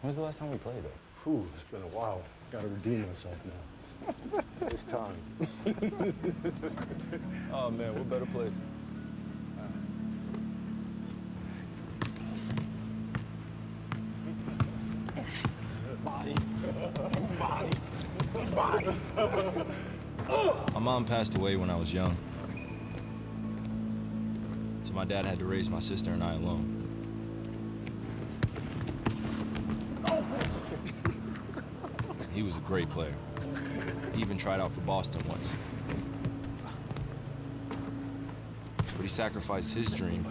When's the last time we played, though? Whew, it's been a while. Gotta redeem myself now. It's time. Oh, man, what better place? Body. Body. My mom passed away when I was young. So my dad had to raise my sister and I alone. He was a great player. He even tried out for Boston once. But he sacrificed his dream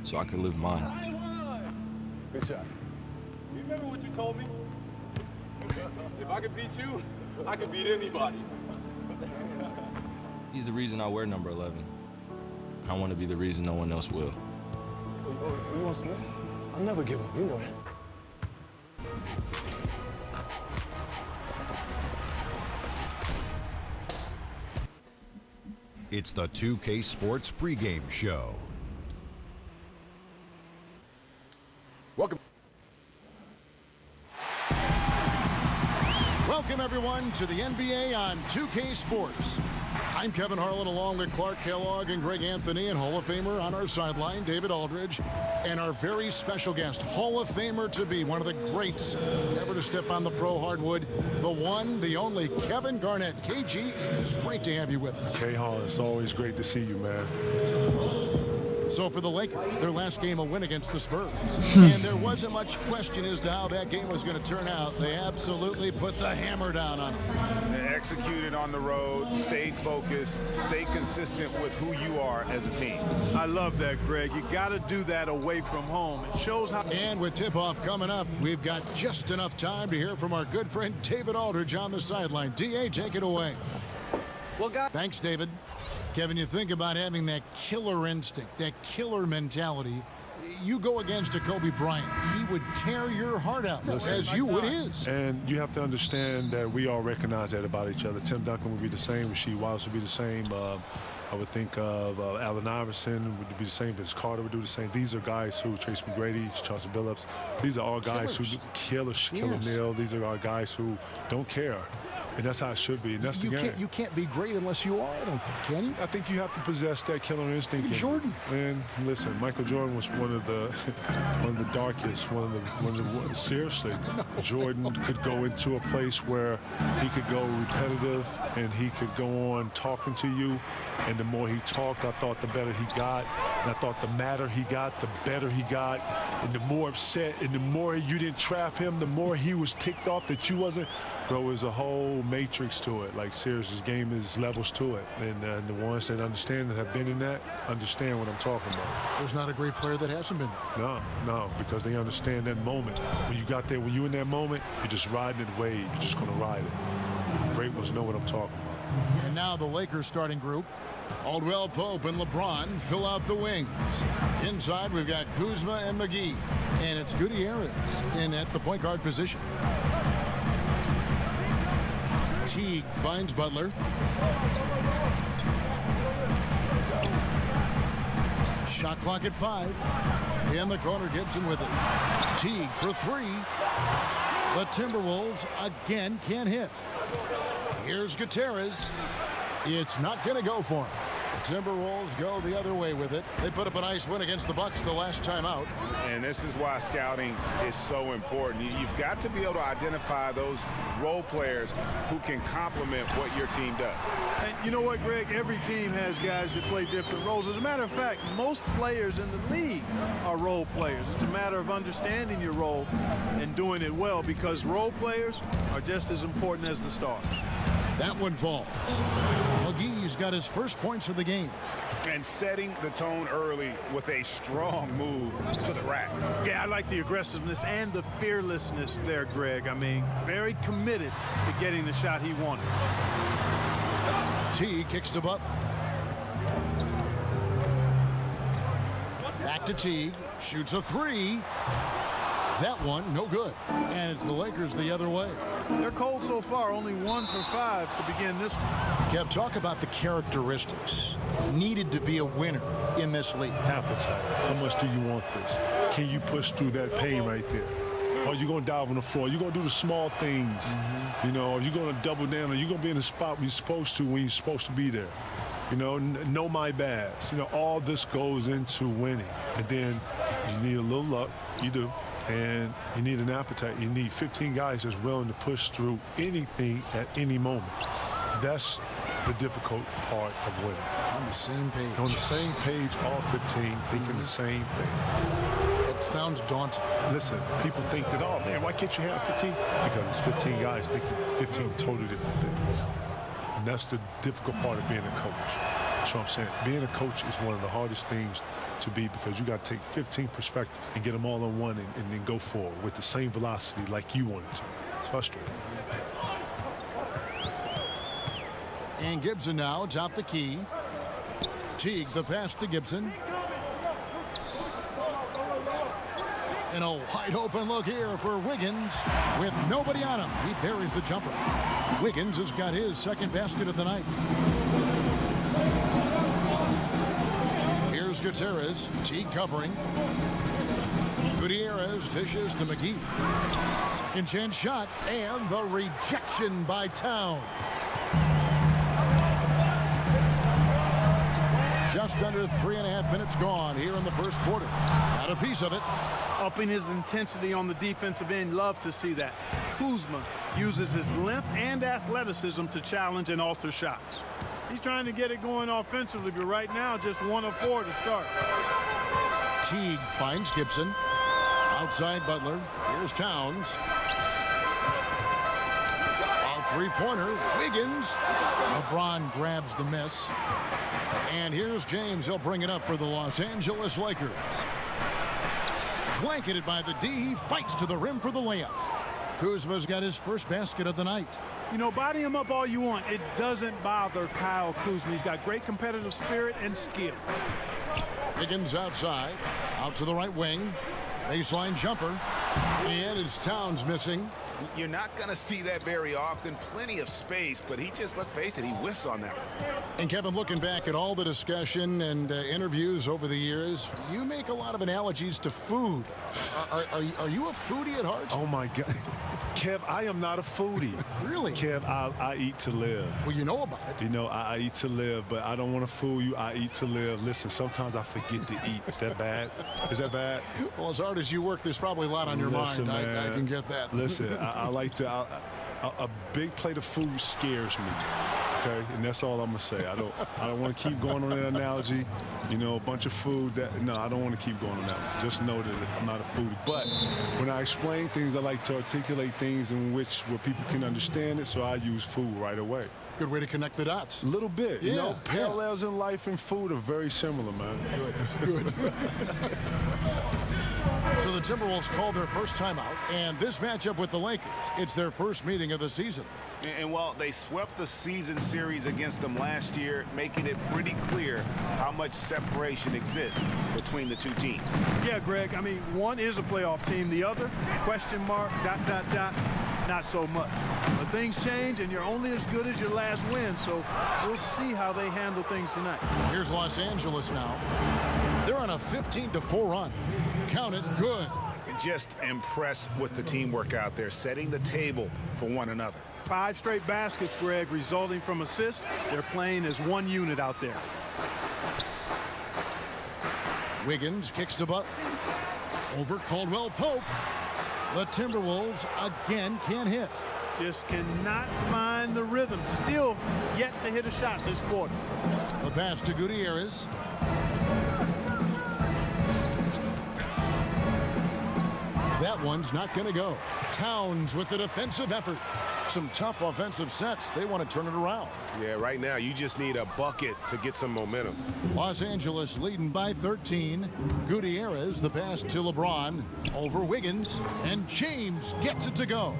so I could live mine. Good shot. You remember what you told me? If I could beat you, I could beat anybody. He's the reason I wear number 11. I want to be the reason no one else will. You want some more? I'll never give up. You know that. It's the 2K Sports pregame show. Welcome. Welcome, everyone, to the NBA on 2K Sports. I'm Kevin Harlan, along with Clark Kellogg and Greg Anthony, and Hall of Famer on our sideline, David Aldridge, and our very special guest, Hall of Famer to be, one of the greats ever to step on the pro hardwood, the one, the only, Kevin Garnett. KG, it is great to have you with us. K-Hall, it's always great to see you, man. So for the Lakers, their last game a win against the Spurs. And there wasn't much question as to how that game was going to turn out. They absolutely put the hammer down on them. They executed on the road, stayed focused, stayed consistent with who you are as a team. I love that, Greg. You got to do that away from home. It shows how... And with tip-off coming up, we've got just enough time to hear from our good friend David Aldridge on the sideline. DA, take it away. Well, guys... Thanks, David. Kevin, you think about having that killer instinct, that killer mentality. You go against a Kobe Bryant, he would tear your heart out, as you would his. And you have to understand that we all recognize that about each other. Tim Duncan would be the same. Rasheed Wallace would be the same. I would think of Allen Iverson would be the same. Vince Carter would do the same. These are guys who, Trace McGrady, Charles Billups, these are all guys who killer Neal. These are all guys who don't care. And that's how it should be. And that's the game. You can't be great unless you are, I don't think, can you? I think you have to possess that killer instinct. Jordan. And listen, Michael Jordan was one of the darkest, seriously. Jordan could go into a place where he could go repetitive and he could go on talking to you. And the more he talked, I thought the better he got. And I thought the madder he got, the better he got. And the more upset and the more you didn't trap him, the more he was ticked off that you wasn't. Bro, there's a whole matrix to it. Like, seriously, this game is levels to it. And the ones that understand and have been in that understand what I'm talking about. There's not a great player that hasn't been there. No, because they understand that moment. When you got there, when you in that moment, you're just riding the wave. You're just going to ride it. The great ones know what I'm talking about. And now the Lakers starting group. Caldwell Pope and LeBron fill out the wings. Inside, we've got Kuzma and McGee. And it's Gutierrez in at the point guard position. Teague finds Butler. Shot clock at 5. In the corner, Gibson with it. Teague for 3. The Timberwolves again can't hit. Here's Gutierrez. It's not going to go for him. The Timberwolves go the other way with it. They put up a nice win against the Bucks the last time out. And this is why scouting is so important. You've got to be able to identify those role players who can complement what your team does. And you know what, Greg? Every team has guys that play different roles. As a matter of fact, most players in the league are role players. It's a matter of understanding your role and doing it well, because role players are just as important as the stars. That one falls. McGee Teague's got his first points of the game. And setting the tone early with a strong move to the rack. Yeah, I like the aggressiveness and the fearlessness there, Greg. I mean, very committed to getting the shot he wanted. Teague kicks to Butler. Back to Teague. Shoots a three. That one, no good. And it's the Lakers the other way. They're cold so far, only 1 for 5 to begin this one. Kev, talk about the characteristics needed to be a winner in this league. Appetite. How much do you want this? Can you push through that pain right there? Are you going to dive on the floor? Are you going to do the small things? You know, are you going to double down? Are you going to be in the spot when you're supposed to, when you're supposed to be there? You know my bads. You know, all this goes into winning. And then you need a little luck. You do. And you need an appetite. You need 15 guys that's willing to push through anything at any moment. That's the difficult part of winning. On the same page. On the same page, all 15 thinking the same thing. It sounds daunting. Listen, people think that, oh man, why can't you have 15? Because it's 15 guys thinking 15 totally different things. And that's the difficult part of being a coach. That's what I'm saying. Being a coach is one of the hardest things to be, because you got to take 15 perspectives and get them all in one and then go forward with the same velocity like you wanted to. It's frustrating. And Gibson now top the key. Teague the pass to Gibson. And a wide open look here for Wiggins with nobody on him. He buries the jumper. Wiggins has got his second basket of the night. Here's Gutierrez. Teague covering. Gutierrez dishes to McGee. Second chance shot, and the rejection by Towns. Just under 3.5 minutes gone here in the first quarter. Got a piece of it. Upping his intensity on the defensive end. Love to see that. Kuzma uses his length and athleticism to challenge and alter shots. He's trying to get it going offensively, but right now just 1 of 4 to start. Teague finds Gibson. Outside Butler. Here's Towns. A three-pointer. Wiggins. LeBron grabs the miss. And here's James. He'll bring it up for the Los Angeles Lakers. Blanketed by the D. He fights to the rim for the layup. Kuzma's got his first basket of the night. You know, body him up all you want. It doesn't bother Kyle Kuzma. He's got great competitive spirit and skill. Wiggins outside. Out to the right wing. Baseline jumper. And it's Towns missing. You're not going to see that very often. Plenty of space, but he just, let's face it, he whiffs on that one. And Kevin, looking back at all the discussion and interviews over the years, you make a lot of analogies to food. Are you a foodie at heart? Oh my God. Kev, I am not a foodie. Really? Kev, I eat to live. Well, you know about it. You know, I eat to live, but I don't want to fool you. I eat to live. Listen, sometimes I forget to eat. Is that bad? Is that bad? Well, as hard as you work, there's probably a lot on your mind. Man, I can get that. Listen, I like to, a big plate of food scares me. Okay, and that's all I'm gonna say. I don't want to keep going on that analogy. You know, a bunch of food no, I don't want to keep going on that one. Just know that I'm not a foodie. But when I explain things, I like to articulate things where people can understand it, so I use food right away. Good way to connect the dots. A little bit, yeah, you know, parallels in life and food are very similar, man. Good. So the Timberwolves called their first timeout, and this matchup with the Lakers, it's their first meeting of the season. And while they swept the season series against them last year, making it pretty clear how much separation exists between the two teams. Yeah, Greg, I mean, one is a playoff team. The other, question mark, ... not so much. But things change, and you're only as good as your last win, so we'll see how they handle things tonight. Here's Los Angeles now. They're on a 15-4 run. Count it, good. Just impressed with the teamwork out there, setting the table for one another. 5 straight baskets, Greg, resulting from assists. They're playing as one unit out there. Wiggins kicks to Butler. Over Caldwell Pope. The Timberwolves again can't hit. Just cannot find the rhythm. Still yet to hit a shot this quarter. The pass to Gutierrez. That one's not going to go. Towns with the defensive effort. Some tough offensive sets. They want to turn it around. Yeah, right now you just need a bucket to get some momentum. Los Angeles leading by 13. Gutierrez, the pass to LeBron. Over Wiggins. And James gets it to go.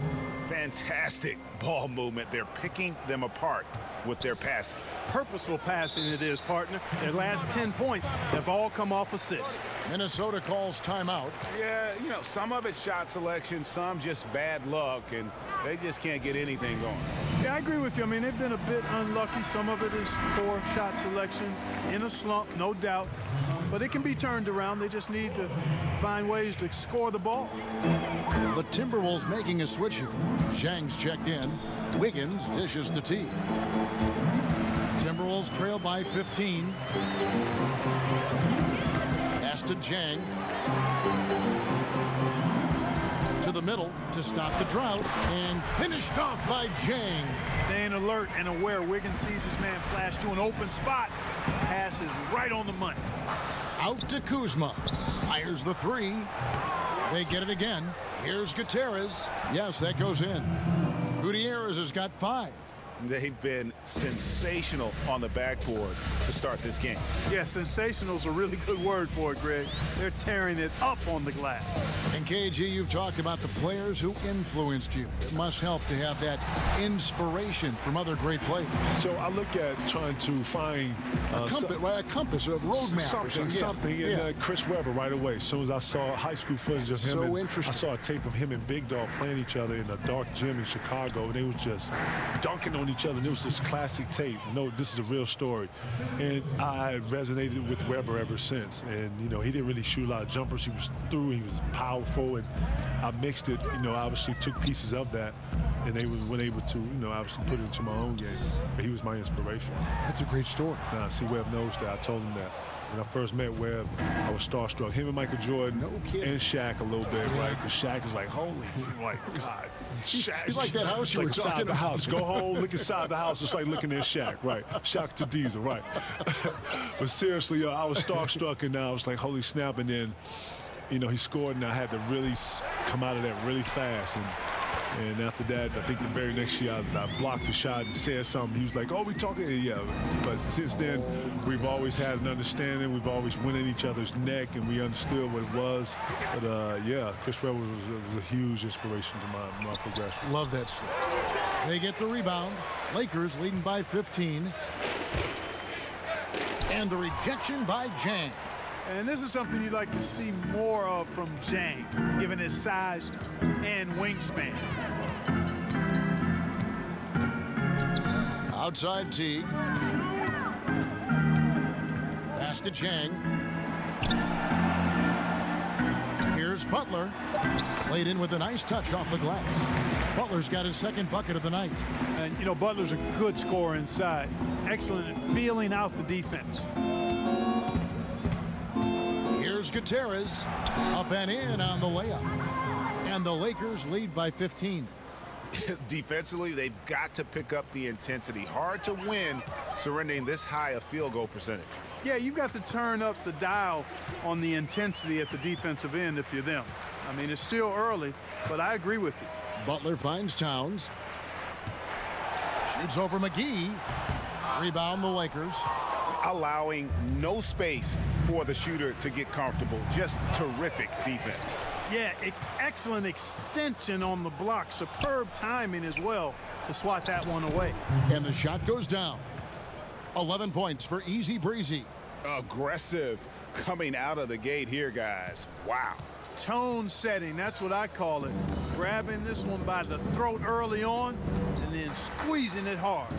Fantastic ball movement. They're picking them apart with their passing. Purposeful passing it is, partner. Their last 10 points have all come off assists. Minnesota calls timeout. Yeah, you know, some of it's shot selection, some just bad luck, and they just can't get anything going. Yeah, I agree with you. I mean, they've been a bit unlucky. Some of it is poor shot selection, in a slump, no doubt. But it can be turned around. They just need to find ways to score the ball. The Timberwolves making a switch here. Zhang's checked in. Wiggins dishes to T. Timberwolves trail by 15. Pass to Zhang. To the middle to stop the drought. And finished off by Zhang. Staying alert and aware. Wiggins sees his man flash to an open spot. Pass is right on the money. Out to Kuzma. Fires the three. They get it again. Here's Gutierrez. Yes, that goes in. Gutierrez has got 5. They've been sensational on the backboard to start this game. Yeah, sensational is a really good word for it, Greg. They're tearing it up on the glass. And KG, you've talked about the players who influenced you. It must help to have that inspiration from other great players. So I look at trying to find a compass, a roadmap, something. And Chris Webber right away. As soon as I saw high school footage of him, I saw a tape of him and Big Dog playing each other in a dark gym in Chicago, and they was just dunking on each other. And it was this classic tape. No, this is a real story. And I resonated with Webber ever since. And, you know, he didn't really shoot a lot of jumpers. He was through. He was powerful. And I mixed it, you know, obviously took pieces of that. And they were able to, you know, obviously put it into my own game. But he was my inspiration. That's a great story. Now, see, Webb knows that. I told him that. When I first met Webb, I was starstruck. Him and Michael Jordan and Shaq a little bit, right? Because Shaq is like, holy, like, God. Shaq. He's like that house you were talking inside the about. house. Go home, look inside the house. It's like looking at Shaq, right? Shaq to Diesel, right? But seriously, I was starstruck, and I was like, holy snap. And then, you know, he scored, and I had to really come out of that really fast. And after that, I think the very next year, I blocked the shot and said something. He was like, oh, we talking? Yeah. But since then, we've always had an understanding. We've always went in each other's neck, and we understood what it was. But, yeah, Chris Webber was a huge inspiration to my progression. Love that story. They get the rebound. Lakers leading by 15. And the rejection by Zhang. And this is something you'd like to see more of from Zhang, given his size and wingspan. Outside Teague. Pass to Zhang. Here's Butler. Played in with a nice touch off the glass. Butler's got his second bucket of the night. And, you know, Butler's a good scorer inside. Excellent at feeling out the defense. Here's Gutierrez. Up and in on the layup. And the Lakers lead by 15. Defensively, they've got to pick up the intensity. Hard to win surrendering this high a field goal percentage. Yeah, you've got to turn up the dial on the intensity at the defensive end if you're them. I mean, it's still early, but I agree with you. Butler finds Towns. Shoots over McGee. Rebound the Lakers. Allowing no space for the shooter to get comfortable. Just terrific defense. Yeah, excellent extension on the block. Superb timing as well to swat that one away. And the shot goes down. 11 points for Easy Breezy. Aggressive coming out of the gate here, guys. Wow. Tone setting, that's what I call it. Grabbing this one by the throat early on and then squeezing it hard.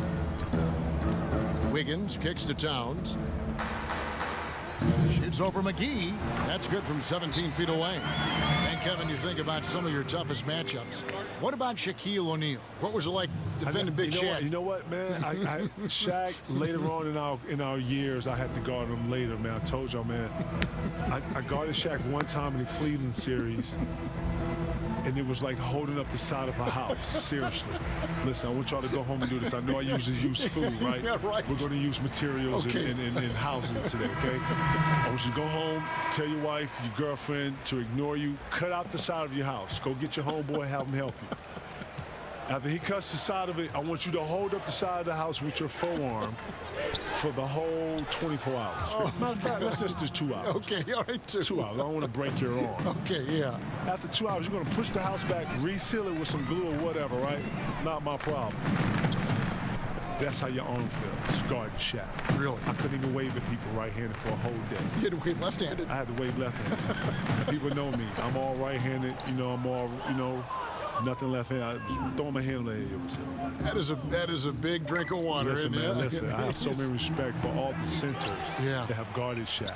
Wiggins kicks to Towns. Shoots over McGee. That's good from 17 feet away. And Kevin, you think about some of your toughest matchups. What about Shaquille O'Neal? What was it like defending Big Shaq? You know what, man? Shaq, later on in our years, I had to guard him later, man. I told y'all, man. I guarded Shaq one time in the Cleveland series. And it was like holding up the side of a house. Seriously. Listen, I want y'all to go home and do this. I know I usually use food, right? Yeah, right. We're going to use materials in houses today, okay? I want you to go home, tell your wife, your girlfriend to ignore you. Cut out the side of your house. Go get your homeboy, have him help you. After he cuts the side of it, I want you to hold up the side of the house with your forearm for the whole 24 hours. Oh. Matter of fact, let's just do 2 hours. Okay, all right, 2. 2 hours. I don't want to break your arm. Okay, yeah. After 2 hours, you're going to push the house back, reseal it with some glue or whatever, right? Not my problem. That's how your arm feels, guarding shot. Really? I couldn't even wave at people right-handed for a whole day. You had to wave left-handed? I had to wave left-handed. People know me. I'm all right-handed. I'm all, nothing left-handed. I throw my hand like That is a big drink of water. Listen, isn't man, it? listen. I have so much respect for all the centers that have guarded Shaq.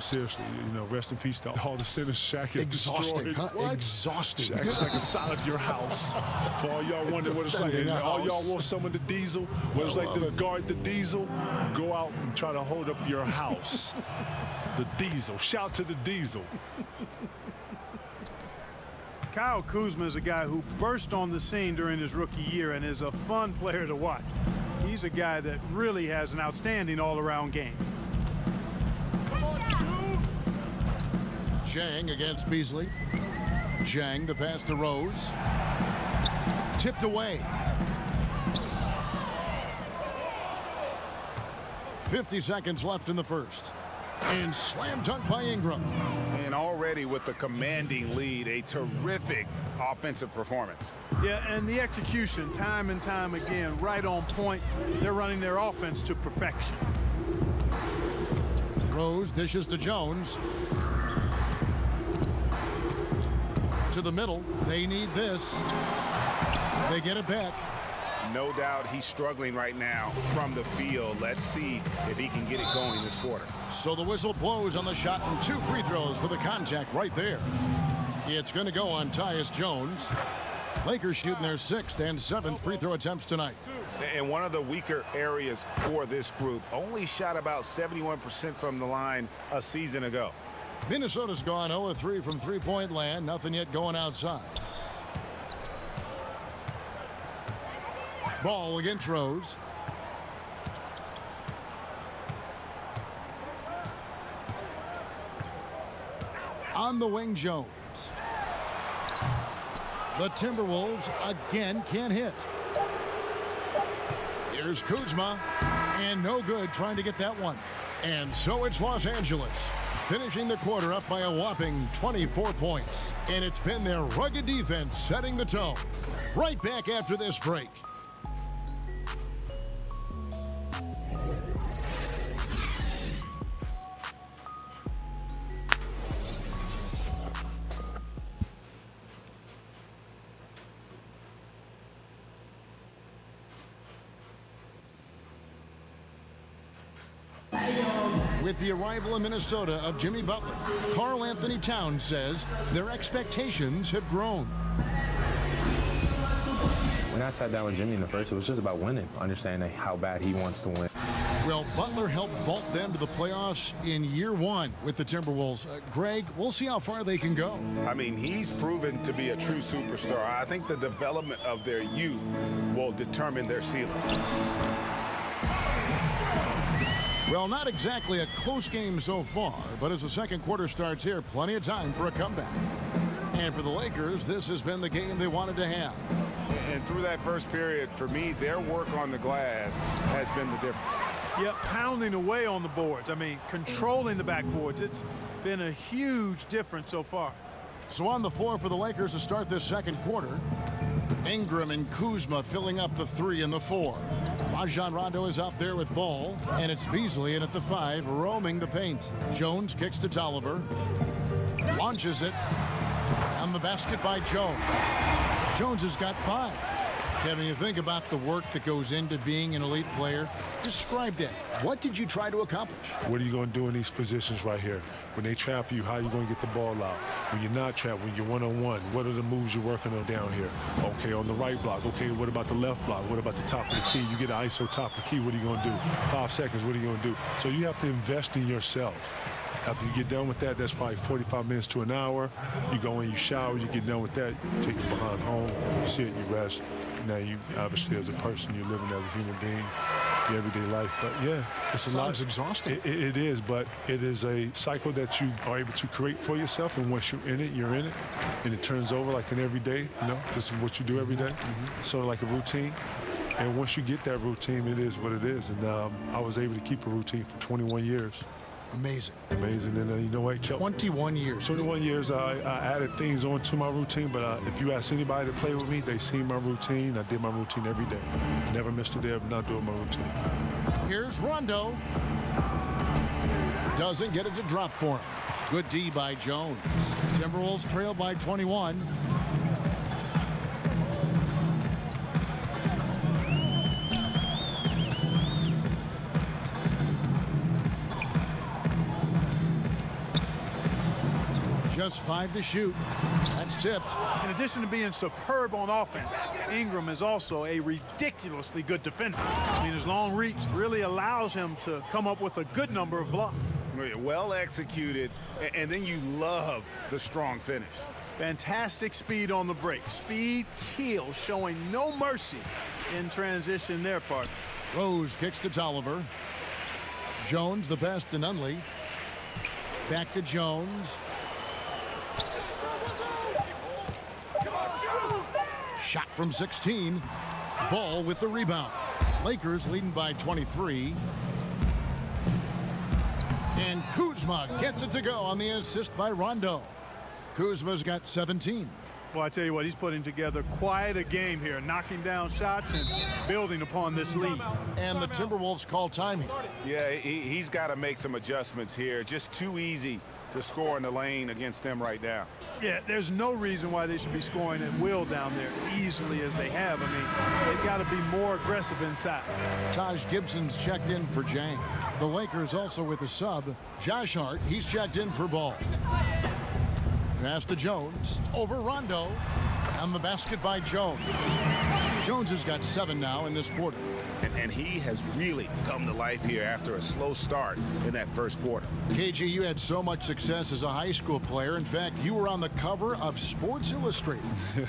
Seriously, rest in peace to all the centers. Shaq is exhausting, destroyed. huh? Exhausting. Shaq is like a side of your house. For all y'all wonder what it's like, and all y'all want some of the diesel, what it's like to guard the diesel, go out and try to hold up your house. The diesel. Shout to the diesel. Kyle Kuzma is a guy who burst on the scene during his rookie year and is a fun player to watch. He's a guy that really has an outstanding all-around game. Zhang against Beasley. Zhang, the pass to Rose. Tipped away. 50 seconds left in the first. And slam dunk by Ingram. And already with the commanding lead, a terrific offensive performance. Yeah, and the execution, time and time again, right on point. They're running their offense to perfection. Rose dishes to Jones. To the middle. They need this. They get it back. No doubt he's struggling right now from the field. Let's see if he can get it going this quarter. So the whistle blows on the shot and 2 free throws for the contact right there. It's going to go on Tyus Jones. Lakers shooting their 6th and 7th free throw attempts tonight. And one of the weaker areas for this group, only shot about 71% from the line a season ago. Minnesota's gone 0-3 from three-point land. Nothing yet going outside. Ball against Rose. On the wing, Jones. The Timberwolves again can't hit. Here's Kuzma. And no good trying to get that one. And so it's Los Angeles, finishing the quarter up by a whopping 24 points. And it's been their rugged defense setting the tone. Right back after this break. With the arrival in Minnesota of Jimmy Butler, Karl Anthony Towns says their expectations have grown. When I sat down with Jimmy in the first, it was just about winning, understanding how bad he wants to win. Well, Butler helped vault them to the playoffs in year 1 with the Timberwolves. Greg, we'll see how far they can go. I mean, he's proven to be a true superstar. I think the development of their youth will determine their ceiling. Well, not exactly a close game so far, but as the second quarter starts here, plenty of time for a comeback. And for the Lakers, this has been the game they wanted to have. And through that first period, for me, their work on the glass has been the difference. Yep, pounding away on the boards. I mean, controlling the backboards. It's been a huge difference so far. So on the floor for the Lakers to start this second quarter, Ingram and Kuzma filling up the 3 and the 4. Rajon Rondo is out there with ball, and it's Beasley in at the 5, roaming the paint. Jones kicks to Tolliver, launches it, and the basket by Jones. Jones has got 5. Kevin, you think about the work that goes into being an elite player. Describe that. What did you try to accomplish? What are you going to do in these positions right here? When they trap you, how are you going to get the ball out? When you're not trapped, when you're one-on-one, what are the moves you're working on down here? Okay, on the right block. Okay, what about the left block? What about the top of the key? You get an ISO top of the key, what are you going to do? 5 seconds, what are you going to do? So you have to invest in yourself. After you get done with that, that's probably 45 minutes to an hour. You go in, you shower, you get done with that, you take it behind home, you sit, you rest. Now you, obviously, as a person, you're living as a human being. your everyday life. But yeah, it's a lot. Sounds exhausting. It is, but it is a cycle that you are able to create for yourself. And once you're in it, and it turns over like an everyday. You know, this is what you do every day. Sort of like a routine. And once you get that routine, it is what it is. And I was able to keep a routine for 21 years. Amazing. Amazing. And you know what? 21 years. 21 years, I added things onto my routine, but if you ask anybody to play with me, they see my routine. I did my routine every day. Never missed a day of not doing my routine. Here's Rondo. Doesn't get it to drop for him. Good D by Jones. Timberwolves trail by 21. Just 5 to shoot. That's tipped. In addition to being superb on offense, Ingram is also a ridiculously good defender. I mean, his long reach really allows him to come up with a good number of blocks. Well executed, and then you love the strong finish. Fantastic speed on the break. Speed kills, showing no mercy in transition there, partner. Rose kicks to Tolliver. Jones, the pass to Nunley. Back to Jones. Shot from 16. Ball with the rebound. Lakers leading by 23. And Kuzma gets it to go on the assist by Rondo. Kuzma's got 17. Well, I tell you what, he's putting together quite a game here, knocking down shots and building upon this lead. And the Timberwolves call time here. Yeah, he's got to make some adjustments here. Just too easy to score in the lane against them right now. Yeah, there's no reason why they should be scoring at will down there easily as they have. I mean, they've got to be more aggressive inside. Taj Gibson's checked in for Jang. The Lakers also with a sub. Josh Hart, he's checked in for Ball. Pass to Jones. Over Rondo. And the basket by Jones. Jones has got 7 now in this quarter. And he has really come to life here after a slow start in that first quarter. KG, you had so much success as a high school player. In fact, you were on the cover of Sports Illustrated.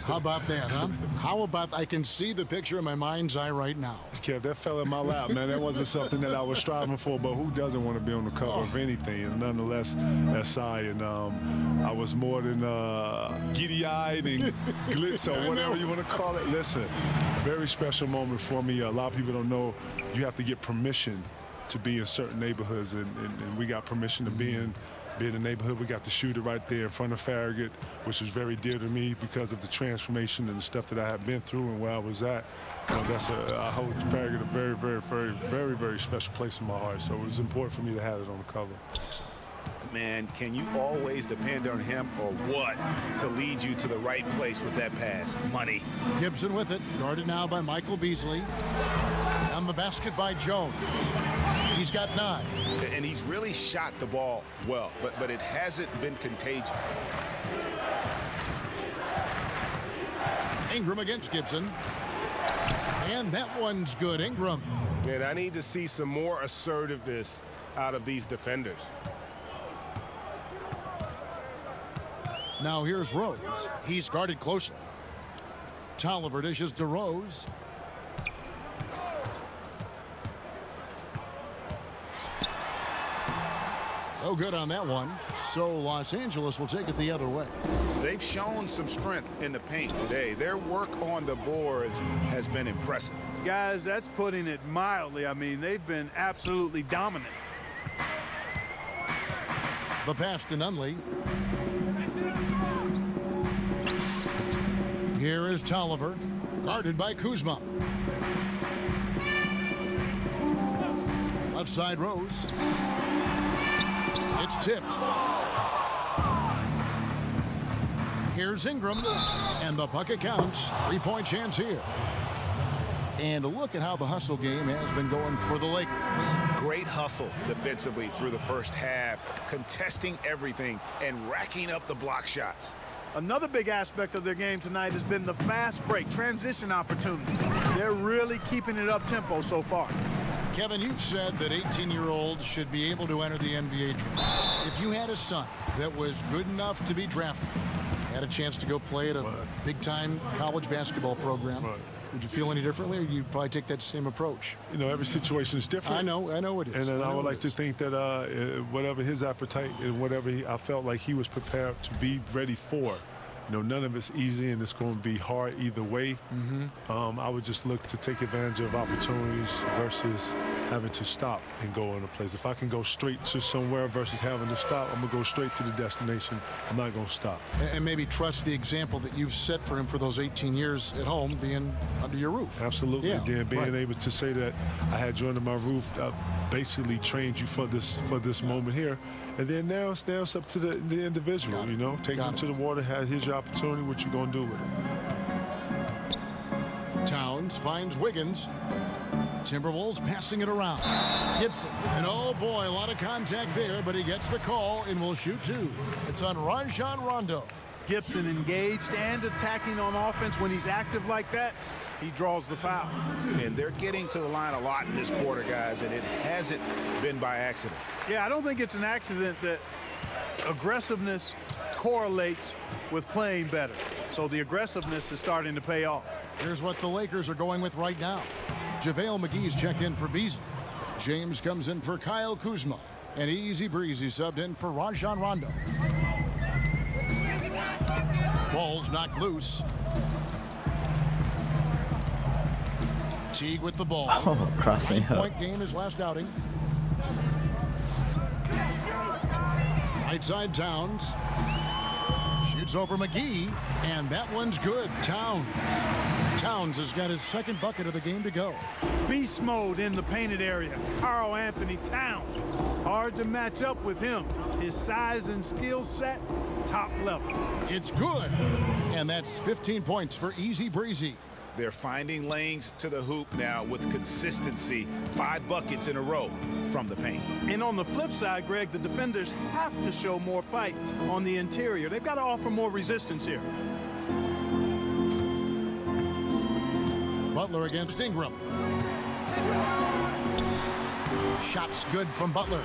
How about that, huh? How about, I can see the picture in my mind's eye right now. Kev, that fell in my lap, man. That wasn't something that I was striving for, but who doesn't want to be on the cover of anything? And nonetheless, that's I. And I was more than giddy-eyed and glitz or whatever you want to call it. Listen, very special moment for me. A lot of people don't know you have to get permission to be in certain neighborhoods, and we got permission to be in the neighborhood. We got the shooter right there in front of Farragut, which is very dear to me because of the transformation and the stuff that I have been through and where I was at. I hold Farragut a very, very, very, very, very special place in my heart. So it was important for me to have it on the cover. Man, can you always depend on him or what to lead you to the right place with that pass? Money. Gibson with it, guarded now by Michael Beasley. And the basket by Jones. He's got 9. And he's really shot the ball well, but it hasn't been contagious. Ingram against Gibson. And that one's good. Ingram. Man, I need to see some more assertiveness out of these defenders. Now here's Rose. He's guarded closely. Tolliver dishes to Rose. No good on that one. So Los Angeles will take it the other way. They've shown some strength in the paint today. Their work on the boards has been impressive. Guys, that's putting it mildly. I mean, they've been absolutely dominant. The pass to Nunley. Here is Tolliver, guarded by Kuzma. Left side Rose. It's tipped. Here's Ingram, and the bucket counts. 3-point chance here. And a look at how the hustle game has been going for the Lakers. Great hustle defensively through the first half, contesting everything and racking up the block shots. Another big aspect of their game tonight has been the fast break, transition opportunity. They're really keeping it up tempo so far. Kevin, you've said that 18-year-olds should be able to enter the NBA draft. If you had a son that was good enough to be drafted, had a chance to go play at a big-time college basketball program, Would you feel any differently, or you'd probably take that same approach? You know, every situation is different. I know it is. And then I would like to think that whatever his appetite and whatever I felt like he was prepared to be ready for. You know, none of it's easy, and it's going to be hard either way. I would just look to take advantage of opportunities versus having to stop and go in a place. If I can go straight to somewhere versus having to stop, I'm going to go straight to the destination. I'm not going to stop. And maybe trust the example that you've set for him for those 18 years at home, being under your roof. Absolutely. Yeah, Again, being right. able to say that I had you under my roof, basically trained you for this moment here. And then now it's up to the individual, you know. Take him to the water, had his opportunity, what you going to do with it? Towns finds Wiggins. Timberwolves passing it around. Gibson, and oh boy, a lot of contact there, but he gets the call and will shoot two. It's on Rajon Rondo. Gibson engaged and attacking on offense. When he's active like that, he draws the foul. And they're getting to the line a lot in this quarter, guys, and it hasn't been by accident. Yeah, I don't think it's an accident that aggressiveness correlates with playing better. So the aggressiveness is starting to pay off. Here's what the Lakers are going with right now. JaVale McGee's checked in for Beasley. James comes in for Kyle Kuzma. And Easy Breezy subbed in for Rajon Rondo. Ball's knocked loose. Teague with the ball. Oh, crossing up. Point game his last outing. Right side Towns. Shoots over McGee, and that one's good. Towns has got his second bucket of the game to go. Beast mode in the painted area. Karl Anthony Towns. Hard to match up with him. His size and skill set, top level. It's good. And that's 15 points for Easy Breezy. They're finding lanes to the hoop now with consistency. 5 buckets in a row from the paint. And on the flip side, Greg, the defenders have to show more fight on the interior. They've got to offer more resistance here. Butler against Ingram. Shots good from Butler.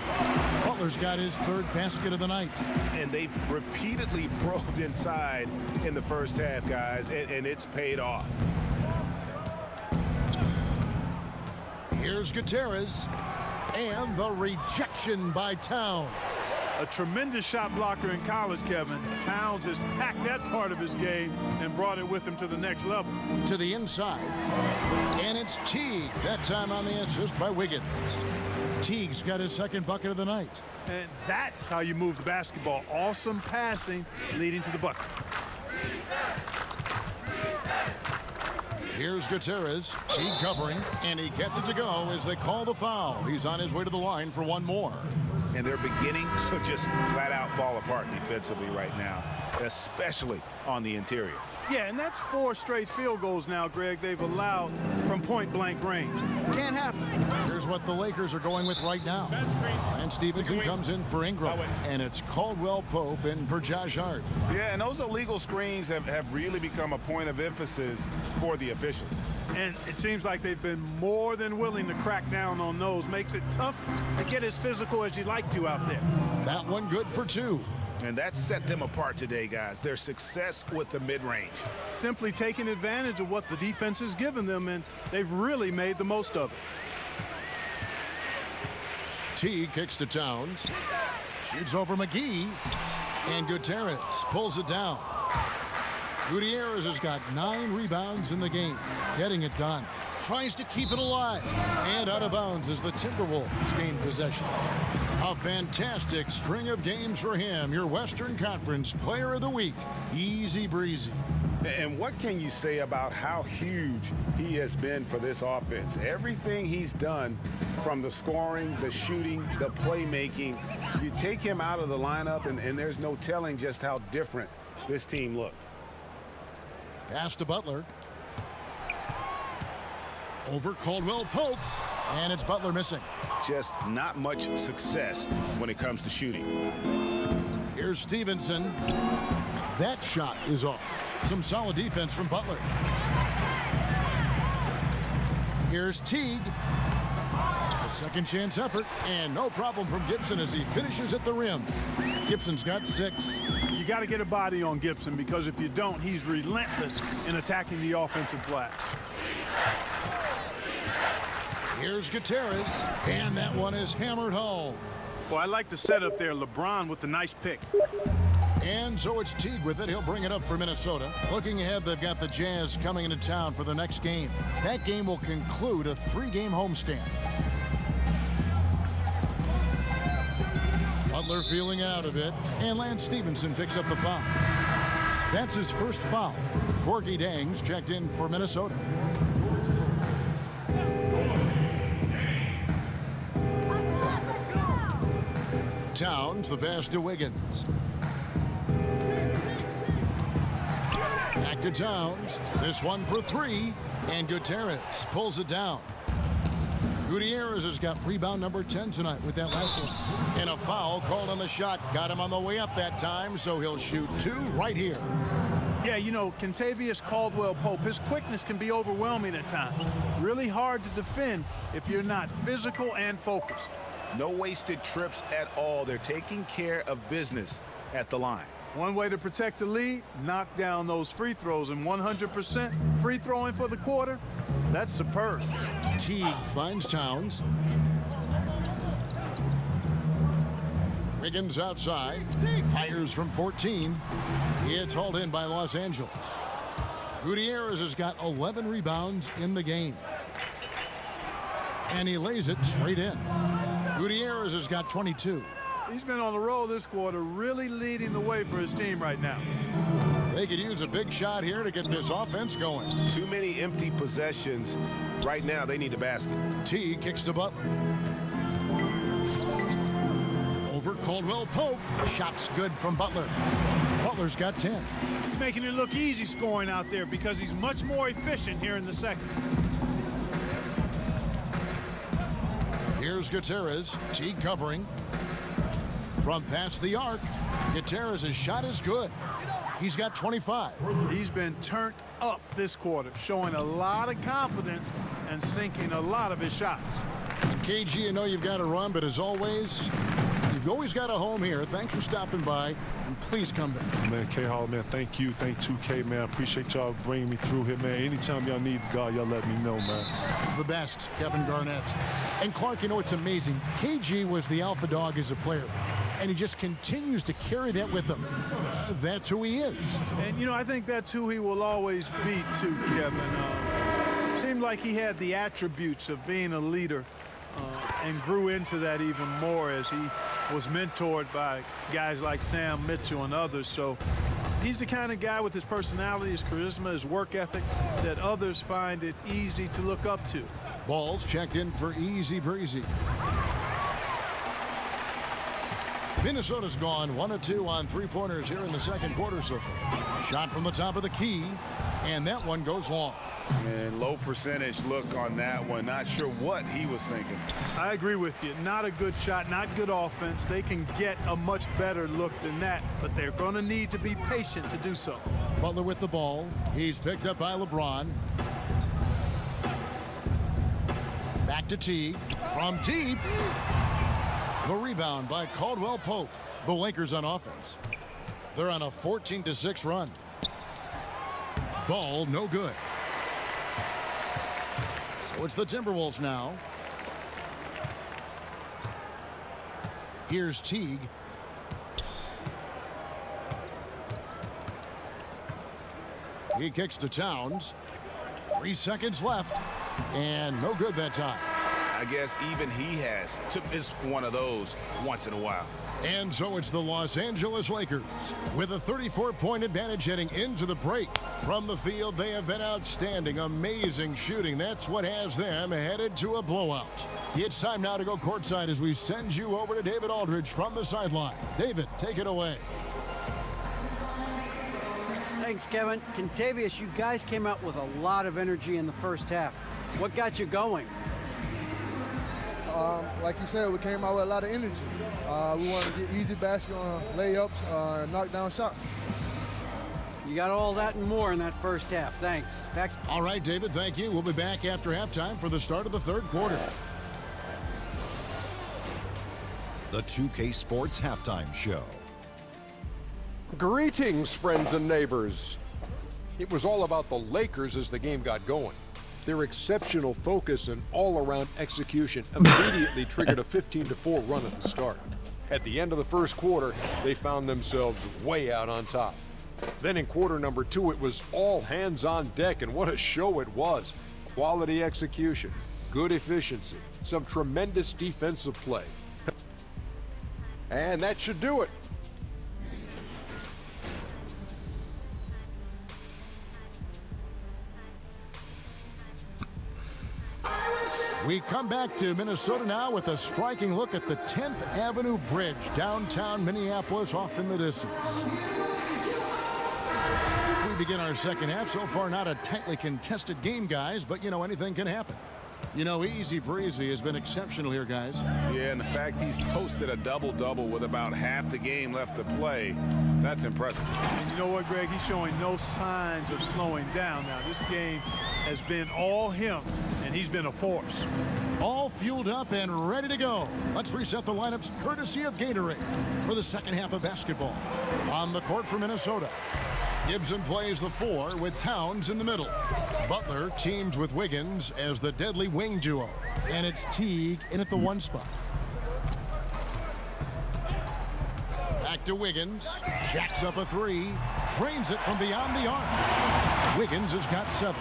Butler's got his third basket of the night. And they've repeatedly probed inside in the first half, guys, and it's paid off. Here's Gutierrez, and the rejection by Towns. A tremendous shot blocker in college, Kevin. Towns has packed that part of his game and brought it with him to the next level. To the inside, and it's Teague, that time on the assist by Wiggins. Teague's got his second bucket of the night. And that's how you move the basketball. Awesome passing leading to the bucket. Here's Gutierrez, Teague covering, and he gets it to go as they call the foul. He's on his way to the line for one more. And they're beginning to just flat out fall apart defensively right now, especially on the interior. Yeah, and that's 4 straight field goals now, Greg, they've allowed from point-blank range. Can't happen. Here's what the Lakers are going with right now. And Stevenson comes in for Ingram, and it's Caldwell Pope in for Josh Hart. Yeah, and those illegal screens have really become a point of emphasis for the officials. And it seems like they've been more than willing to crack down on those. Makes it tough to get as physical as you'd like to out there. That one good for 2. And that set them apart today, guys. Their success with the mid-range. Simply taking advantage of what the defense has given them, and they've really made the most of it. T kicks to Towns. Shoots over McGee. And Gutierrez pulls it down. Gutierrez has got 9 rebounds in the game. Getting it done. Tries to keep it alive. And out of bounds as the Timberwolves gain possession. A fantastic string of games for him. Your Western Conference Player of the Week, Easy Breezy. And what can you say about how huge he has been for this offense? Everything he's done, from the scoring, the shooting, the playmaking, you take him out of the lineup, and there's no telling just how different this team looks. Pass to Butler. Over Caldwell Pope. And it's Butler missing. Just not much success when it comes to shooting. Here's Stevenson. That shot is off. Some solid defense from Butler. Here's Teague. Second chance effort, and no problem from Gibson as he finishes at the rim. Gibson's got 6. You got to get a body on Gibson, because if you don't, he's relentless in attacking the offensive glass. Here's Gutierrez, and that one is hammered home. Well, I like the setup there. LeBron with the nice pick. And so it's Teague with it. He'll bring it up for Minnesota. Looking ahead, they've got the Jazz coming into town for the next game. That game will conclude a 3-game homestand. Butler feeling out of it, and Lance Stevenson picks up the foul. That's his first foul. Corky Dangs checked in for Minnesota. Towns, the pass to Wiggins. Back to Towns. This one for 3. And Gutierrez pulls it down. Gutierrez has got rebound number 10 tonight with that last one. And a foul called on the shot. Got him on the way up that time, so he'll shoot 2 right here. Yeah, you know, Kentavious Caldwell-Pope, his quickness can be overwhelming at times. Really hard to defend if you're not physical and focused. No wasted trips at all. They're taking care of business at the line. One way to protect the lead, knock down those free throws, and 100% free throwing for the quarter, that's superb. Teague finds Towns. Wiggins outside. Fires from 14. It's hauled in by Los Angeles. Gutierrez has got 11 rebounds in the game. And he lays it straight in. Gutierrez has got 22. He's been on the roll this quarter, really leading the way for his team right now. They could use a big shot here to get this offense going. Too many empty possessions. Right now, they need a basket. T kicks to Butler. Over Caldwell-Pope. Shots good from Butler. Butler's got 10. He's making it look easy scoring out there because he's much more efficient here in the second. Here's Gutierrez. T covering. From past the arc, Gutierrez's shot is good. He's got 25. He's been turned up this quarter, showing a lot of confidence and sinking a lot of his shots. And KG, I know you've got to run, but as always, you've always got a home here. Thanks for stopping by, and please come back. Man, K-Hall, man, thank you. Thank 2K, man. I appreciate y'all bringing me through here, man. Anytime y'all need God, y'all let me know, man. The best, Kevin Garnett. And Clark, you know, it's amazing. KG was the alpha dog as a player, and he just continues to carry that with him. That's who he is. And, you know, I think that's who he will always be, too, Kevin. Seemed like he had the attributes of being a leader and grew into that even more as he was mentored by guys like Sam Mitchell and others. So he's the kind of guy with his personality, his charisma, his work ethic that others find it easy to look up to. Ball's checked in for Easy Breezy. Minnesota's gone 1 of 2 on 3-pointers here in the second quarter so far. Shot from the top of the key, and that one goes long. And low percentage look on that one. Not sure what he was thinking. I agree with you. Not a good shot, not good offense. They can get a much better look than that, but they're going to need to be patient to do so. Butler with the ball. He's picked up by LeBron. Back to Teague. From deep. The rebound by Caldwell-Pope. The Lakers on offense. They're on a 14-6 run. Ball no good. So it's the Timberwolves now. Here's Teague. He kicks to Towns. 3 seconds left. And no good that time. I guess even he has to miss one of those once in a while. And so it's the Los Angeles Lakers with a 34-point advantage heading into the break. From the field, they have been outstanding, amazing shooting. That's what has them headed to a blowout. It's time now to go courtside as we send you over to David Aldridge from the sideline. David, take it away. Thanks, Kevin. Kentavious, you guys came out with a lot of energy in the first half. What got you going? Like you said, we came out with a lot of energy. We wanted to get easy basket on layups, knock down shots. You got all that and more in that first half. Thanks. Back. All right, David, thank you. We'll be back after halftime for the start of the third quarter. the 2K Sports Halftime Show. Greetings, friends and neighbors. It was all about the Lakers as the game got going. Their exceptional focus and all-around execution immediately triggered a 15-4 run at the start. At the end of the first quarter, they found themselves way out on top. Then in quarter number 2, it was all hands on deck, and what a show it was. Quality execution, good efficiency, some tremendous defensive play. And that should do it. We come back to Minnesota now with a striking look at the 10th Avenue Bridge, downtown Minneapolis, off in the distance. We begin our second half. So far, not a tightly contested game, guys, but, you know, anything can happen. You know, Easy Breezy has been exceptional here, guys. Yeah, and the fact he's posted a double-double with about half the game left to play, that's impressive. And you know what, Greg? He's showing no signs of slowing down now. This game has been all him, and he's been a force. All fueled up and ready to go. Let's reset the lineups courtesy of Gatorade for the second half of basketball. On the court for Minnesota, Gibson plays the 4 with Towns in the middle. Butler teams with Wiggins as the deadly wing duo. And it's Teague in at the 1 spot. Back to Wiggins. Jacks up a 3. Drains it from beyond the arc. Wiggins has got 7.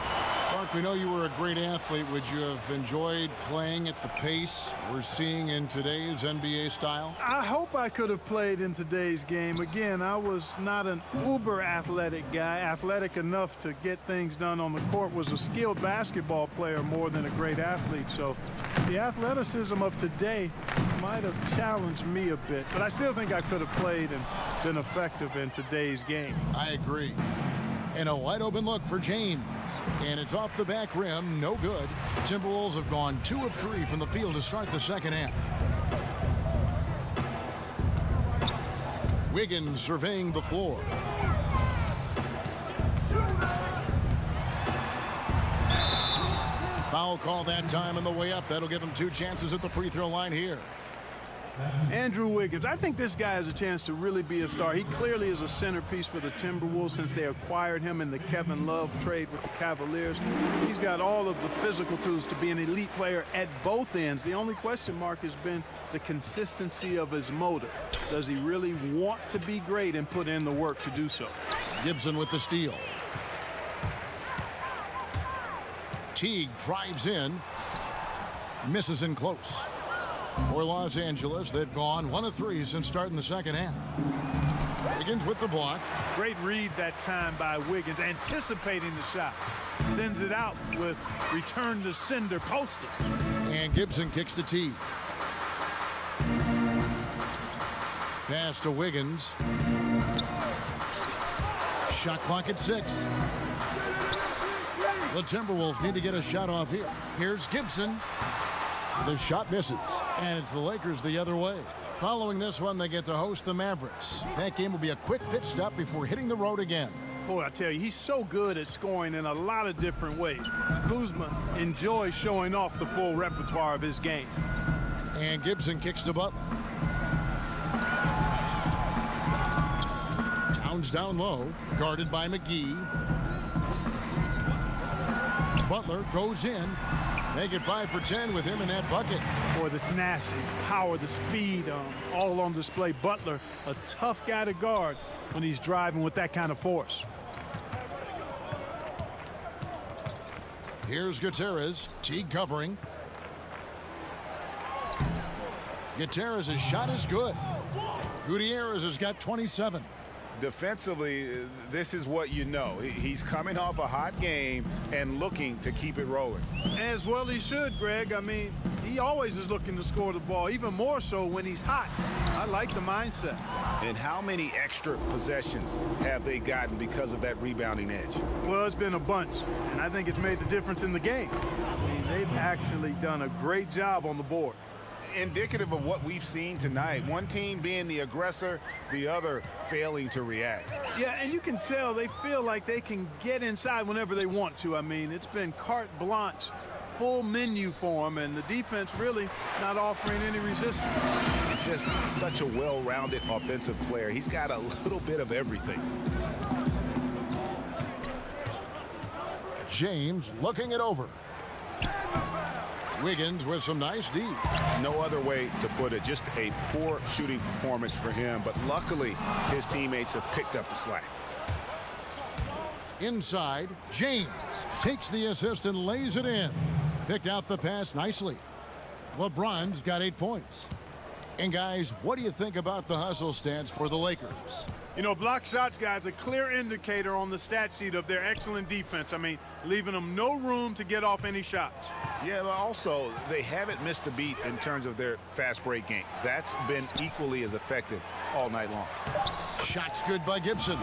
Mark, we know you were a great athlete. Would you have enjoyed playing at the pace we're seeing in today's NBA style? I hope I could have played in today's game. Again, I was not an uber athletic guy. Athletic enough to get things done on the court. Was a skilled basketball player more than a great athlete. So the athleticism of today might have challenged me a bit. But I still think I could have played and been effective in today's game. I agree. And a wide open look for James. And it's off the back rim, no good. Timberwolves have gone 2 of 3 from the field to start the second half. Wiggins surveying the floor. Foul call that time on the way up. That'll give him 2 chances at the free throw line here. Andrew Wiggins, I think this guy has a chance to really be a star. He clearly is a centerpiece for the Timberwolves since they acquired him in the Kevin Love trade with the Cavaliers. He's got all of the physical tools to be an elite player at both ends. The only question mark has been the consistency of his motor. Does he really want to be great and put in the work to do so? Gibson with the steal. Teague drives in, misses in close. For Los Angeles, they've gone 1 of 3 since starting the second half. Wiggins with the block. Great read that time by Wiggins, anticipating the shot. Sends it out with return to sender posted. And Gibson kicks to Teague. Pass to Wiggins. Shot clock at 6. The Timberwolves need to get a shot off here. Here's Gibson. The shot misses, and it's the Lakers the other way. Following this one, they get to host the Mavericks. That game will be a quick pit stop before hitting the road again. Boy, I tell you, he's so good at scoring in a lot of different ways. Kuzma enjoys showing off the full repertoire of his game. And Gibson kicks to Butler. Towns down low, guarded by McGee. Butler goes in. Make it 5 for 10 with him in that bucket. Boy, the tenacity, power, the speed, all on display. Butler, a tough guy to guard when he's driving with that kind of force. Here's Gutierrez. Teague covering. Gutierrez's shot is good. Gutierrez has got 27. Defensively, this is what you know. He's coming off a hot game and looking to keep it rolling. As well he should, Greg. I mean, he always is looking to score the ball, even more so when he's hot. I like the mindset. And how many extra possessions have they gotten because of that rebounding edge? Well, it's been a bunch, and I think it's made the difference in the game. I mean, they've actually done a great job on the board. Indicative of what we've seen tonight. One team being the aggressor, the other failing to react. Yeah, and you can tell they feel like they can get inside whenever they want to. I mean, it's been carte blanche full menu for him, and the defense really not offering any resistance. Just such a well-rounded offensive player. He's got a little bit of everything. James looking it over. Wiggins with some nice D. No other way to put it. Just a poor shooting performance for him, but luckily his teammates have picked up the slack. Inside, James takes the assist and lays it in. Picked out the pass nicely. LeBron's got 8 points. And guys, what do you think about the hustle stance for the Lakers? You know, block shots, guys, a clear indicator on the stat sheet of their excellent defense. I mean, leaving them no room to get off any shots. Yeah, but also they haven't missed a beat in terms of their fast break game. That's been equally as effective all night long. Shots good by Gibson.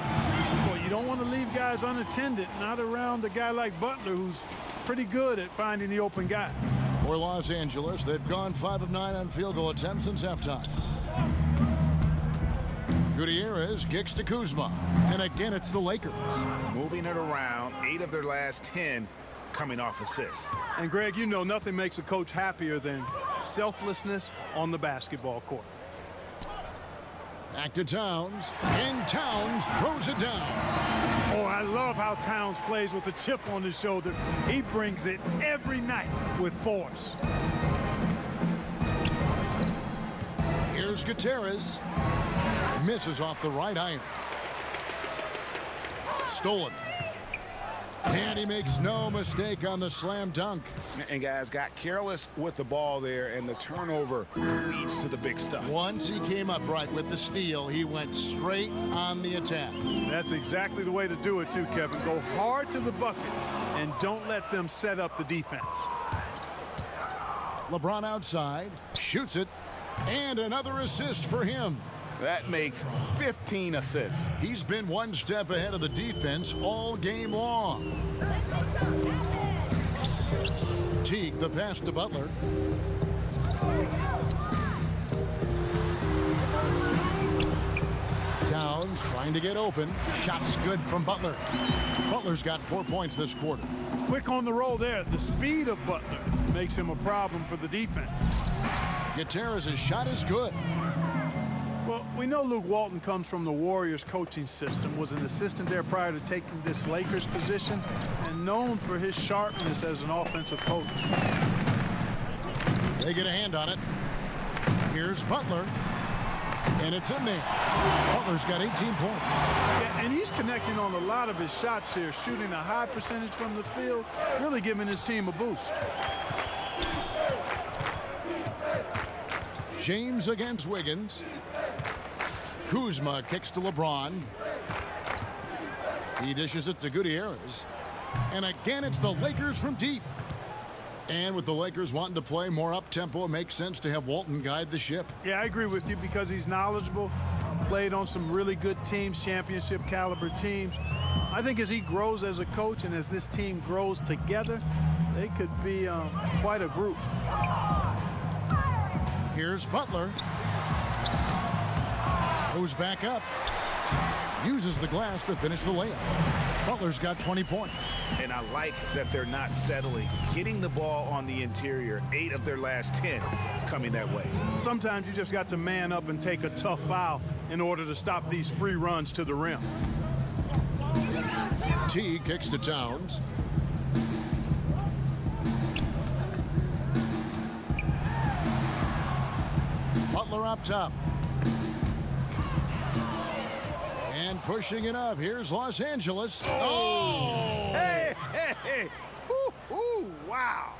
Well, you don't want to leave guys unattended, not around a guy like Butler, who's pretty good at finding the open guy. For Los Angeles, they've gone 5 of 9 on field goal attempts since halftime. Gutierrez kicks to Kuzma, and again it's the Lakers. Moving it around, 8 of their last 10 coming off assists. And Greg, you know nothing makes a coach happier than selflessness on the basketball court. Back to Towns, and Towns throws it down. Oh, I love how Towns plays with a chip on his shoulder. He brings it every night with force. Here's Gutierrez. Misses off the right iron. Stolen. And he makes no mistake on the slam dunk. And guys got careless with the ball there, and the turnover leads to the big stuff. Once he came up right with the steal, he went straight on the attack. That's exactly the way to do it too, Kevin. Go hard to the bucket and don't let them set up the defense. LeBron outside, shoots it, and another assist for him. That makes 15 assists. He's been one step ahead of the defense all game long. Teague the pass to Butler. Towns trying to get open. Shots good from Butler. Butler's got 4 points this quarter. Quick on the roll there. The speed of Butler makes him a problem for the defense. Gutierrez's shot is good. Well, we know Luke Walton comes from the Warriors coaching system, was an assistant there prior to taking this Lakers position, and known for his sharpness as an offensive coach. They get a hand on it. Here's Butler, and it's in there. Butler's got 18 points. Yeah, and he's connecting on a lot of his shots here, shooting a high percentage from the field, really giving his team a boost. James against Wiggins. Kuzma kicks to LeBron. He dishes it to Gutierrez. And again, it's the Lakers from deep. And with the Lakers wanting to play more up-tempo, it makes sense to have Walton guide the ship. Yeah, I agree with you because he's knowledgeable, played on some really good teams, championship caliber teams. I think as he grows as a coach and as this team grows together, they could be quite a group. Here's Butler. Goes back up. Uses the glass to finish the layup. Butler's got 20 points. And I like that they're not settling. Hitting the ball on the interior, 8 of their last 10 coming that way. Sometimes you just got to man up and take a tough foul in order to stop these free runs to the rim. T kicks to Towns. Butler up top. And pushing it up. Here's Los Angeles. Oh! Hey, hey, hey. Ooh, wow.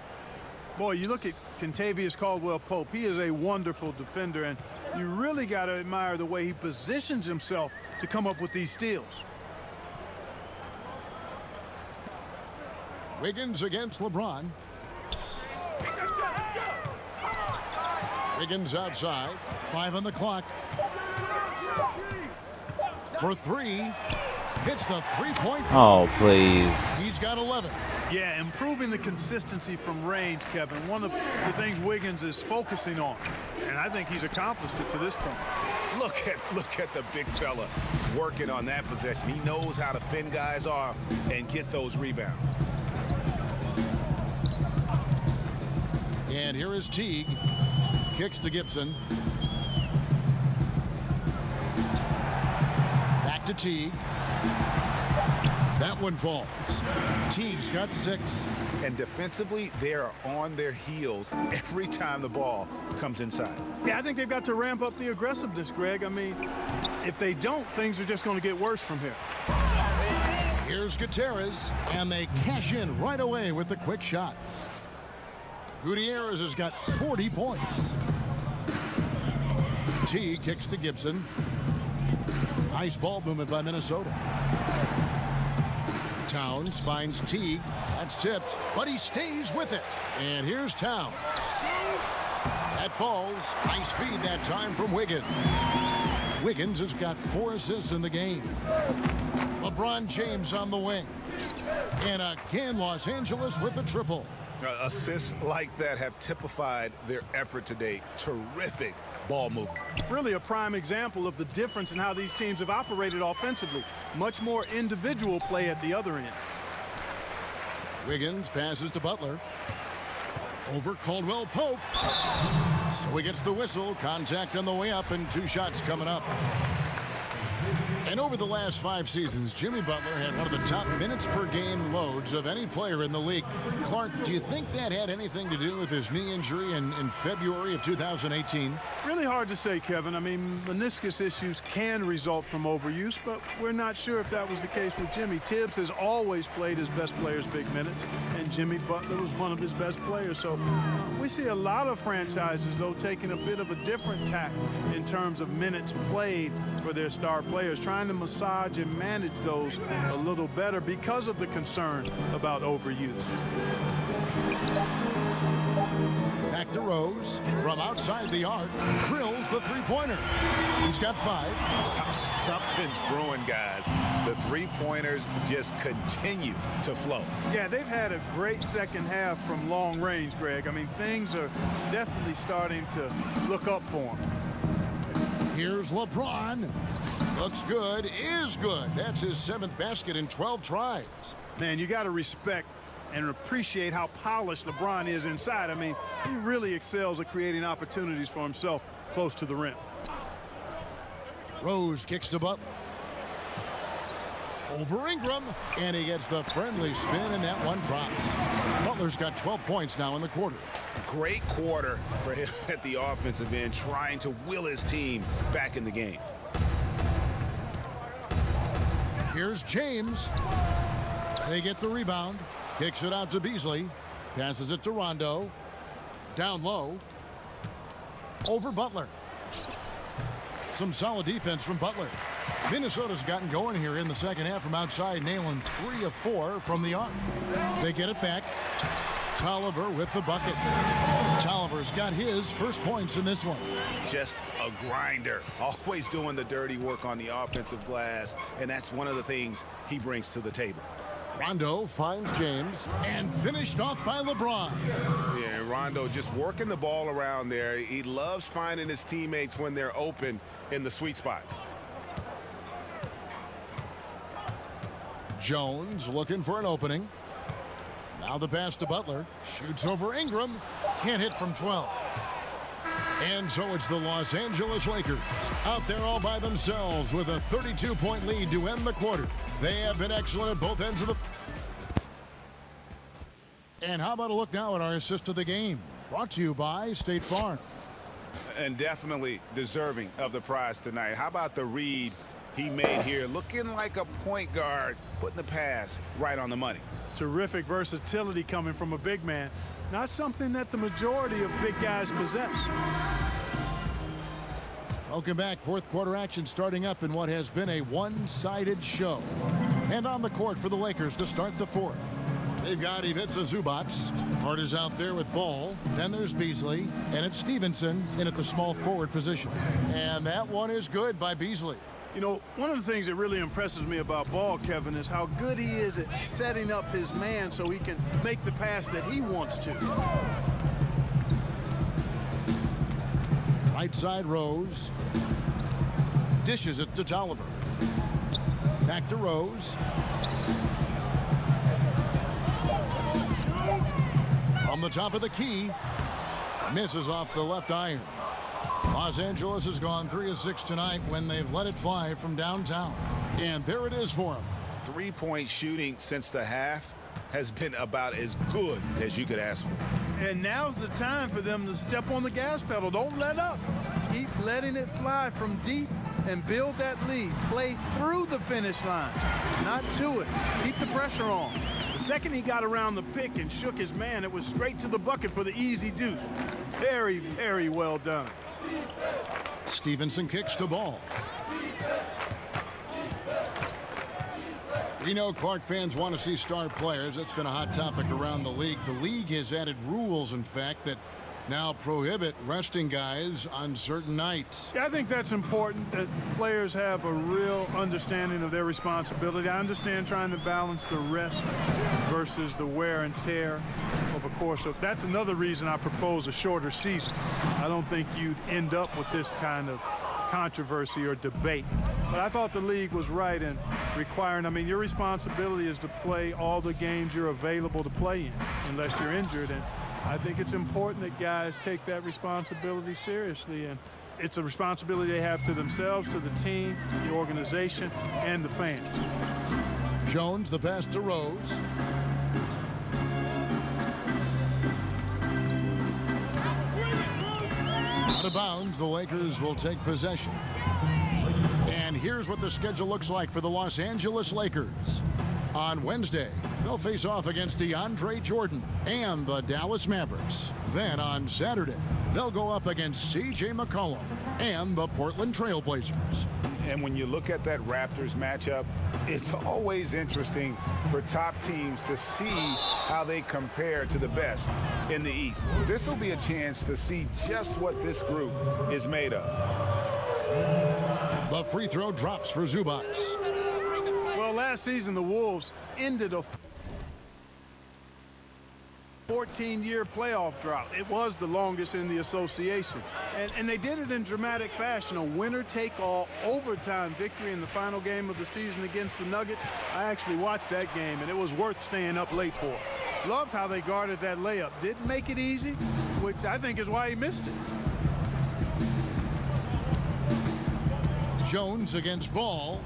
Boy, you look at Kentavious Caldwell-Pope. He is a wonderful defender, and you really got to admire the way he positions himself to come up with these steals. Wiggins against LeBron. Wiggins outside. 5 on the clock. For 3. Hits the three-point. Oh, please. He's got 11. Yeah, improving the consistency from range, Kevin. One of the things Wiggins is focusing on. And I think he's accomplished it to this point. Look at the big fella working on that possession. He knows how to fend guys off and get those rebounds. And here is Teague. Kicks to Gibson. Back to Teague. That one falls. Teague's got 6. And defensively, they are on their heels every time the ball comes inside. Yeah, I think they've got to ramp up the aggressiveness, Greg. I mean, if they don't, things are just going to get worse from here. Here's Gutierrez, and they cash in right away with the quick shot. Gutierrez has got 40 points. T kicks to Gibson. Nice ball movement by Minnesota. Towns finds Teague. That's tipped, but he stays with it. And here's Towns. That falls. Nice feed that time from Wiggins. Wiggins has got 4 assists in the game. LeBron James on the wing. And again, Los Angeles with the triple. Assists like that have typified their effort today. Terrific ball movement. Really a prime example of the difference in how these teams have operated offensively. Much more individual play at the other end. Wiggins passes to Butler. Over Caldwell Pope. So he gets the whistle. Contact on the way up and 2 shots coming up. And over the last 5 seasons, Jimmy Butler had one of the top minutes per game loads of any player in the league. Clark, do you think that had anything to do with his knee injury in February of 2018? Really hard to say, Kevin. I mean, meniscus issues can result from overuse, but we're not sure if that was the case with Jimmy. Tibbs has always played his best players big minutes, and Jimmy Butler was one of his best players. So we see a lot of franchises, though, taking a bit of a different tack in terms of minutes played for their star players, trying to massage and manage those a little better because of the concern about overuse. Back to Rose from outside the arc. Drills the three-pointer. He's got 5. Wow, something's brewing, guys. The three-pointers just continue to flow. Yeah, they've had a great second half from long range, Greg. I mean, things are definitely starting to look up for them. Here's LeBron. Looks good, is good. That's his 7th basket in 12 tries. Man, you got to respect and appreciate how polished LeBron is inside. I mean, he really excels at creating opportunities for himself close to the rim. Rose kicks to Butler. Over Ingram, and he gets the friendly spin, and that one drops. Butler's got 12 points now in the quarter. Great quarter for him at the offensive end, trying to will his team back in the game. Here's James. They get the rebound. Kicks it out to Beasley. Passes it to Rondo. Down low. Over Butler. Some solid defense from Butler. Minnesota's gotten going here in the second half from outside, nailing 3 of 4 from the arc. They get it back. Tolliver with the bucket. Tolliver's got his first points in this one. Just a grinder, always doing the dirty work on the offensive glass, and that's one of the things he brings to the table. Rondo finds James, and finished off by LeBron. Yeah, Rondo just working the ball around there. He loves finding his teammates when they're open in the sweet spots. Jones looking for an opening. Now the pass to Butler. Shoots over Ingram. Can't hit from 12. And so it's the Los Angeles Lakers out there all by themselves with a 32-point lead to end the quarter. They have been excellent at both ends of the... And how about a look now at our assist of the game? Brought to you by State Farm. And definitely deserving of the prize tonight. How about the read he made here? Looking like a point guard, putting the pass right on the money. Terrific versatility coming from a big man. Not something that the majority of big guys possess. Welcome back. Fourth quarter action starting up in what has been a one-sided show. And on the court for the Lakers to start the fourth. They've got Ivica Zubac. Hart is out there with Ball. Then there's Beasley. And it's Stevenson in at the small forward position. And that one is good by Beasley. You know, one of the things that really impresses me about Ball, Kevin, is how good he is at setting up his man so he can make the pass that he wants to. Right side Rose. Dishes it to Tolliver. Back to Rose. From the top of the key. Misses off the left iron. Los Angeles has gone 3 of 6 tonight when they've let it fly from downtown. And there it is for them. Three-point shooting since the half has been about as good as you could ask for. And now's the time for them to step on the gas pedal. Don't let up. Keep letting it fly from deep and build that lead. Play through the finish line, not to it. Keep the pressure on. The second he got around the pick and shook his man, it was straight to the bucket for the easy deuce. Very, very well done. Stevenson kicks the ball. We know Clark fans want to see star players. That's been a hot topic around the league. The league has added rules, in fact, that now prohibit resting guys on certain nights. Yeah, I think that's important, that players have a real understanding of their responsibility. I understand trying to balance the rest versus the wear and tear of a course. So that's another reason I propose a shorter season. I don't think you'd end up with this kind of controversy or debate. But I thought the league was right in requiring, I mean, your responsibility is to play all the games you're available to play in, unless you're injured. And I think it's important that guys take that responsibility seriously. And it's a responsibility they have to themselves, to the team, the organization, and the fans. Jones, the pass to Rose. Out of bounds, the Lakers will take possession. And here's what the schedule looks like for the Los Angeles Lakers. On Wednesday, they'll face off against DeAndre Jordan and the Dallas Mavericks. Then on Saturday, they'll go up against C.J. McCollum and the Portland Trail Blazers. And when you look at that Raptors matchup, it's always interesting for top teams to see how they compare to the best in the East. This will be a chance to see just what this group is made of. The free throw drops for Zubac. Well, last season, the Wolves ended a 14-year playoff drought. It was the longest in the association. And they did it in dramatic fashion. A winner-take-all overtime victory in the final game of the season against the Nuggets. I actually watched that game, and it was worth staying up late for. Loved how they guarded that layup. Didn't make it easy, which I think is why he missed it. Jones against Ball.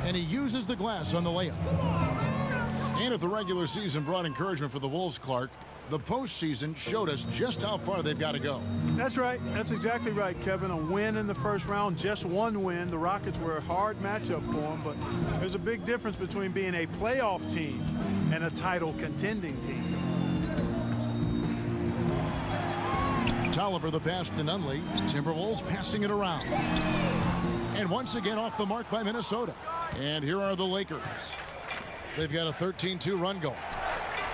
And he uses the glass on the layup. And if the regular season brought encouragement for the Wolves, Clark, the postseason showed us just how far they've got to go. That's right. That's exactly right, Kevin. A win in the first round, just one win. The Rockets were a hard matchup for them, but there's a big difference between being a playoff team and a title contending team. Tolliver the pass to Nunley. Timberwolves passing it around. And once again off the mark by Minnesota. And here are the Lakers. They've got a 13-2 run going.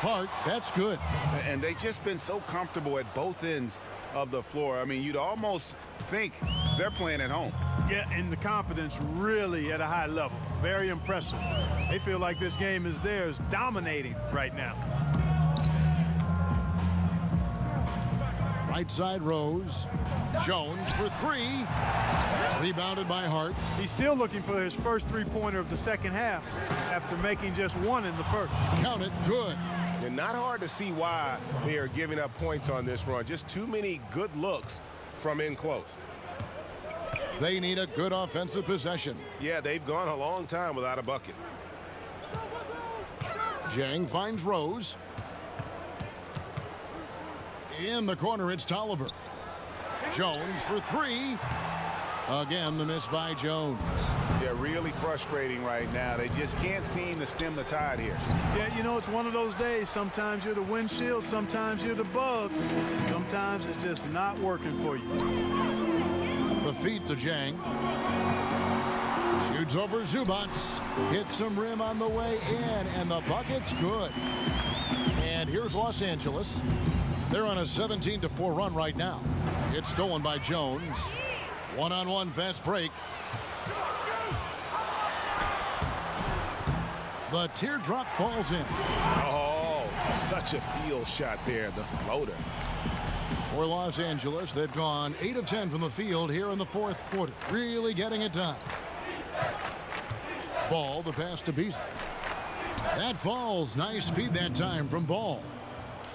Hart, that's good. And they've just been so comfortable at both ends of the floor. I mean, you'd almost think they're playing at home. Yeah, and the confidence really at a high level. Very impressive. They feel like this game is theirs, dominating right now. Right side Rose. Jones for three. Rebounded by Hart. He's still looking for his first three-pointer of the second half after making just one in the first. Count it, good. And not hard to see why they are giving up points on this run. Just too many good looks from in close. They need a good offensive possession. Yeah, they've gone a long time without a bucket. Jang finds Rose. In the corner, it's Tolliver. Jones for three. Again, the miss by Jones. Yeah, really frustrating right now. They just can't seem to stem the tide here. Yeah, you know, it's one of those days. Sometimes you're the windshield, sometimes you're the bug. Sometimes it's just not working for you. The feed to Jang. Shoots over Zubac. Hits some rim on the way in, and the bucket's good. And here's Los Angeles. They're on a 17-4 run right now. It's stolen by Jones. One-on-one fast break. The teardrop falls in. Oh, such a field shot there, the floater. For Los Angeles, they've gone 8 of 10 from the field here in the fourth quarter. Really getting it done. Ball, the pass to Beasley. That falls. Nice feed that time from Ball.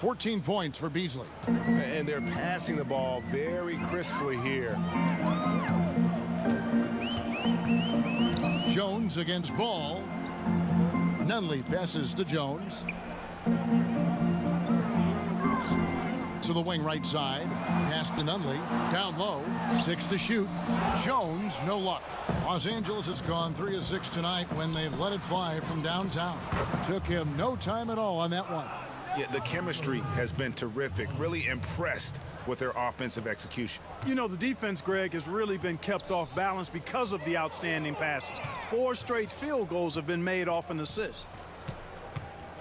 14 points for Beasley. And they're passing the ball very crisply here. Jones against Ball. Nunley passes to Jones. To the wing right side. Pass to Nunley. Down low. 6 to shoot. Jones, no luck. Los Angeles has gone 3 of 6 tonight when they've let it fly from downtown. Took him no time at all on that one. Yeah, the chemistry has been terrific. Really impressed with their offensive execution. You know, the defense, Greg, has really been kept off balance because of the outstanding passes. 4 straight field goals have been made off an assist.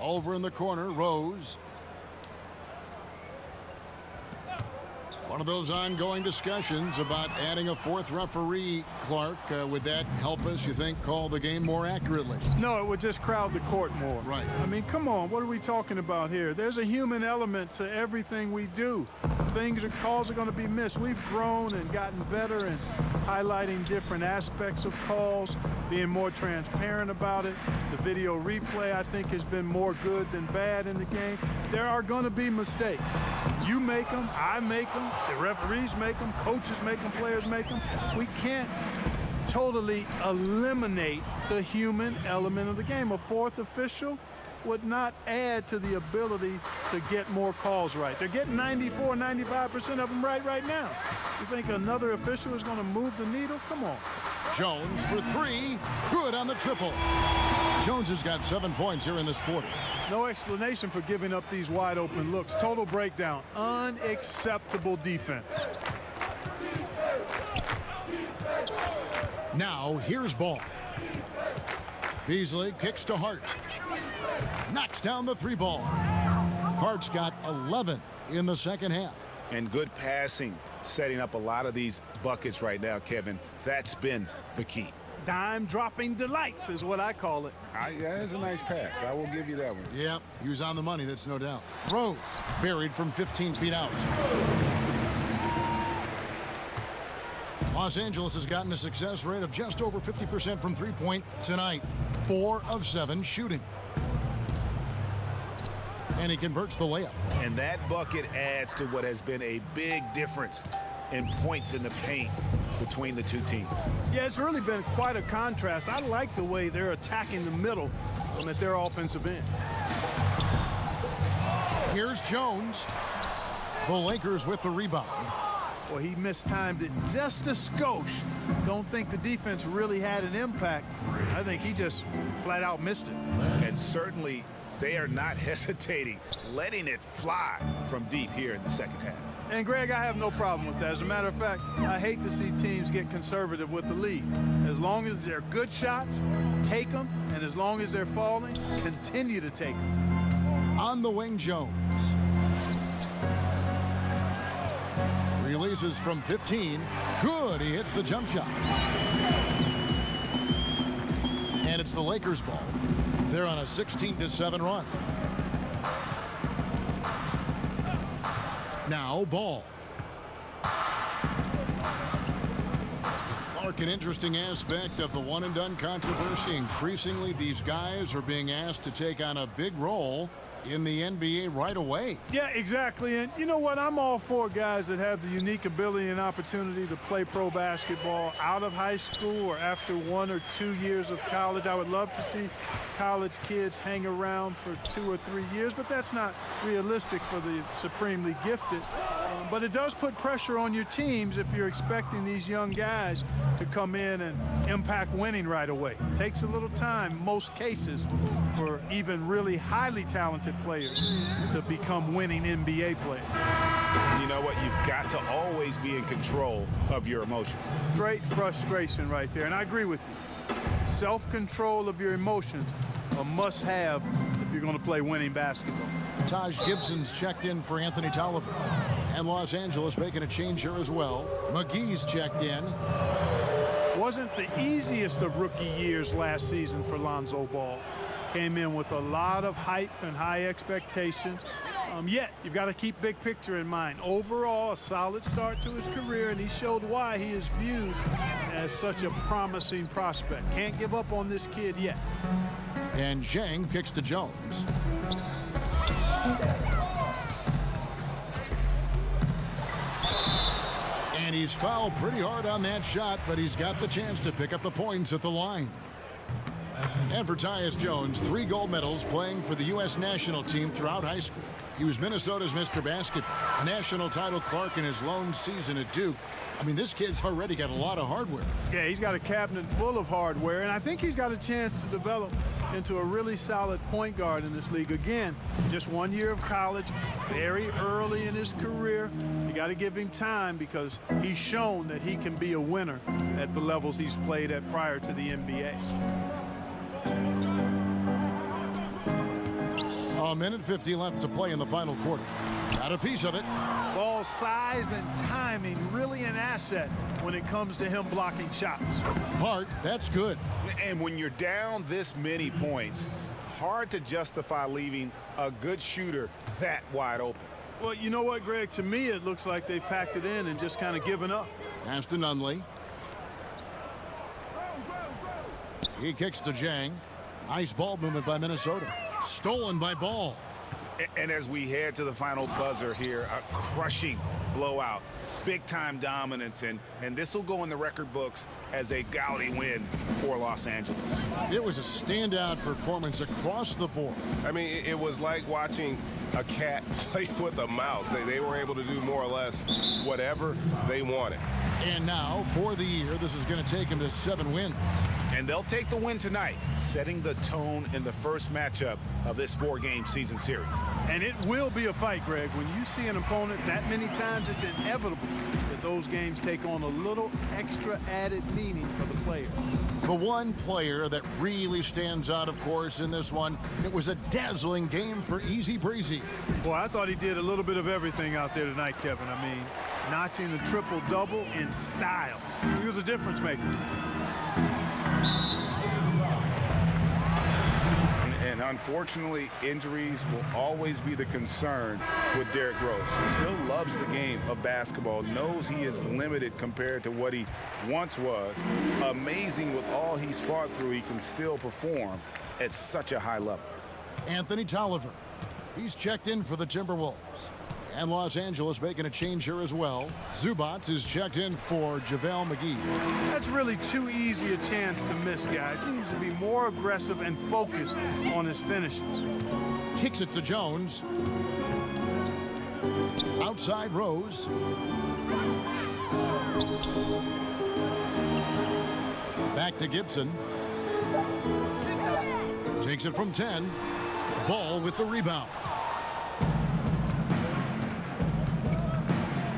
Over in the corner, Rose. One of those ongoing discussions about adding a 4th referee, Clark. Would that help us, you think, call the game more accurately? No, it would just crowd the court more. Right. I mean, come on, what are we talking about here? There's a human element to everything we do. Calls are going to be missed. We've grown and gotten better in highlighting different aspects of calls, being more transparent about it. The video replay, I think, has been more good than bad in the game. There are going to be mistakes. You make them, I make them, the referees make them, coaches make them, players make them. We can't totally eliminate the human element of the game. A 4th official would not add to the ability to get more calls right. They're getting 94, 95% of them right now. You think another official is going to move the needle? Come on. Jones for 3. Good on the triple. Jones has got 7 points here in this quarter. No explanation for giving up these wide open looks. Total breakdown. Unacceptable defense. Now here's Ball. Beasley kicks to Hart. Knocks down the 3 ball. Hart's got 11 in the second half. And good passing, setting up a lot of these buckets right now, Kevin. That's been the key. Dime dropping delights is what I call it. That's a nice pass. I will give you that one. Yep, he was on the money, that's no doubt. Rose buried from 15 feet out. Los Angeles has gotten a success rate of just over 50% from three-point tonight. 4 of 7 shooting. And he converts the layup. And that bucket adds to what has been a big difference in points in the paint between the 2 teams. Yeah, it's really been quite a contrast. I like the way they're attacking the middle at their offensive end. Here's Jones. The Lakers with the rebound. Well, he mistimed it just a skosh. Don't think the defense really had an impact. I think he just flat out missed it. And certainly they are not hesitating, letting it fly from deep here in the second half. And Greg, I have no problem with that. As a matter of fact, I hate to see teams get conservative with the lead. As long as they're good shots, take them. And as long as they're falling, continue to take them. On the wing, Jones. Releases from 15. Good. He hits the jump shot. And it's the Lakers' ball. They're on a 16-7 run. Now Ball. Clark, an interesting aspect of the one-and-done controversy. Increasingly, these guys are being asked to take on a big role in the NBA right away. Yeah, exactly. And you know what? I'm all for guys that have the unique ability and opportunity to play pro basketball out of high school or after 1 or 2 years of college. I would love to see college kids hang around for 2 or 3 years, but that's not realistic for the supremely gifted. But it does put pressure on your teams if you're expecting these young guys to come in and impact winning right away. It takes a little time, most cases, for even really highly talented players to become winning NBA players. You know what? You've got to always be in control of your emotions. Great frustration right there, and I agree with you. Self-control of your emotions, a must-have if you're going to play winning basketball. Taj Gibson's checked in for Anthony Tolliver. And Los Angeles making a change here as well. McGee's checked in. Wasn't the easiest of rookie years last season for Lonzo Ball. Came in with a lot of hype and high expectations. Yet, you've got to keep big picture in mind. Overall, a solid start to his career, and he showed why he is viewed as such a promising prospect. Can't give up on this kid yet. And Zhang kicks to Jones. And he's fouled pretty hard on that shot, but he's got the chance to pick up the points at the line. And for Tyus Jones, 3 gold medals playing for the U.S. national team throughout high school. He was Minnesota's Mr. Basketball, a national title Clark in his lone season at Duke. I mean, this kid's already got a lot of hardware. Yeah, he's got a cabinet full of hardware, and I think he's got a chance to develop into a really solid point guard in this league. Again, just 1 year of college, very early in his career. You got to give him time because he's shown that he can be a winner at the levels he's played at prior to the NBA. A minute 50 left to play in the final quarter. Got a piece of it. Ball size and timing really an asset when it comes to him blocking shots. Hart, that's good. And when you're down this many points, hard to justify leaving a good shooter that wide open. Well, you know what, Greg? To me, it looks like they've packed it in and just kind of given up. Pass to Nunley. He kicks to Jang. Nice ball movement by Minnesota. Stolen by Ball. And as we head to the final buzzer here, a crushing blowout. Big-time dominance, and this will go in the record books as a gaudy win for Los Angeles. It was a standout performance across the board. I mean, it was like watching a cat play with a mouse. They were able to do more or less whatever they wanted. And now, for the year, this is going to take him to 7 wins. And they'll take the win tonight, setting the tone in the first matchup of this 4-game season series. And it will be a fight, Greg. When you see an opponent that many times, it's inevitable that those games take on a little extra added meaning for the player. The one player that really stands out, of course, in this one, it was a dazzling game for Easy Breezy. Boy, I thought he did a little bit of everything out there tonight, Kevin. I mean, notching the triple-double in style. He was a difference maker. And unfortunately, injuries will always be the concern with Derrick Rose. He still loves the game of basketball, knows he is limited compared to what he once was. Amazing with all he's fought through, he can still perform at such a high level. Anthony Tolliver, he's checked in for the Timberwolves. And Los Angeles making a change here as well. Zubac is checked in for JaVale McGee. That's really too easy a chance to miss, guys. He needs to be more aggressive and focused on his finishes. Kicks it to Jones. Outside Rose. Back to Gibson. Takes it from 10. Ball with the rebound.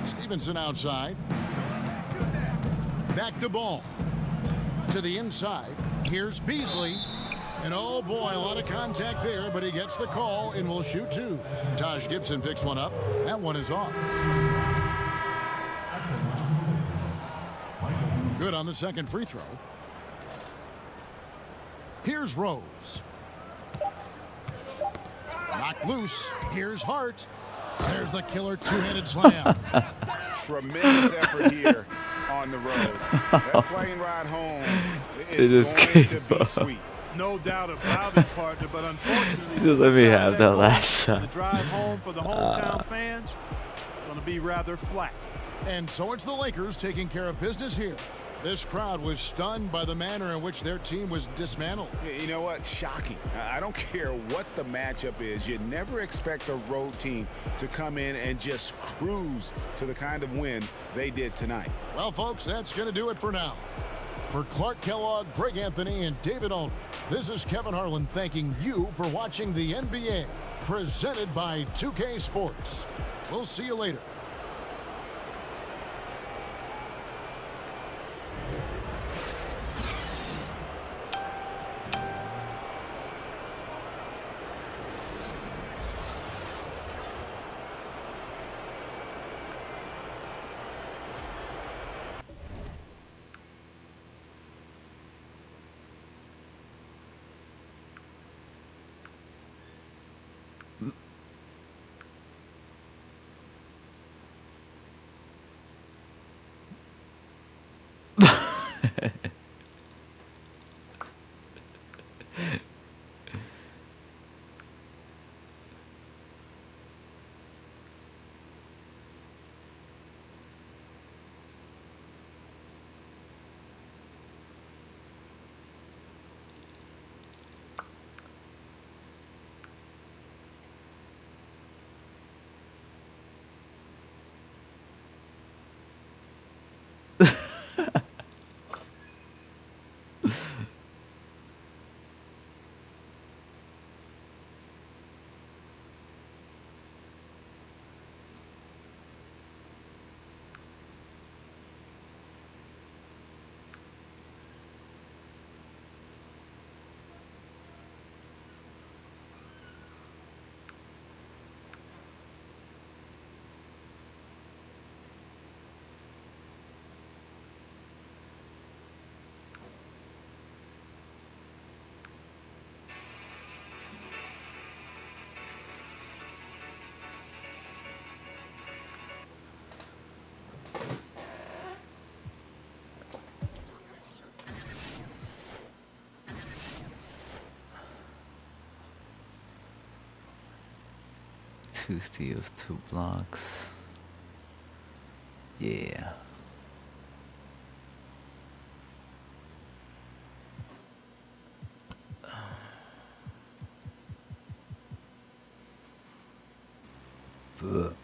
Stevenson outside. Back to Ball. To the inside. Here's Beasley. And oh boy, a lot of contact there, but he gets the call and will shoot 2. Taj Gibson picks one up. That one is off. Good on the second free throw. Here's Rose. Knocked loose. Here's Hart. There's the killer two-handed slam. Tremendous effort here on the road. That plane ride home is going to be sweet. No doubt about it, partner, but unfortunately, just let me have that last shot. The drive home for the hometown fans is going to be rather flat. And so it's the Lakers taking care of business here. This crowd was stunned by the manner in which their team was dismantled. You know what? Shocking. I don't care what the matchup is. You never expect a road team to come in and just cruise to the kind of win they did tonight. Well, folks, that's going to do it for now. For Clark Kellogg, Greg Anthony, and David Aldridge, this is Kevin Harlan thanking you for watching the NBA, presented by 2K Sports. We'll see you later. 2 steals, 2 blocks. Yeah. Ugh.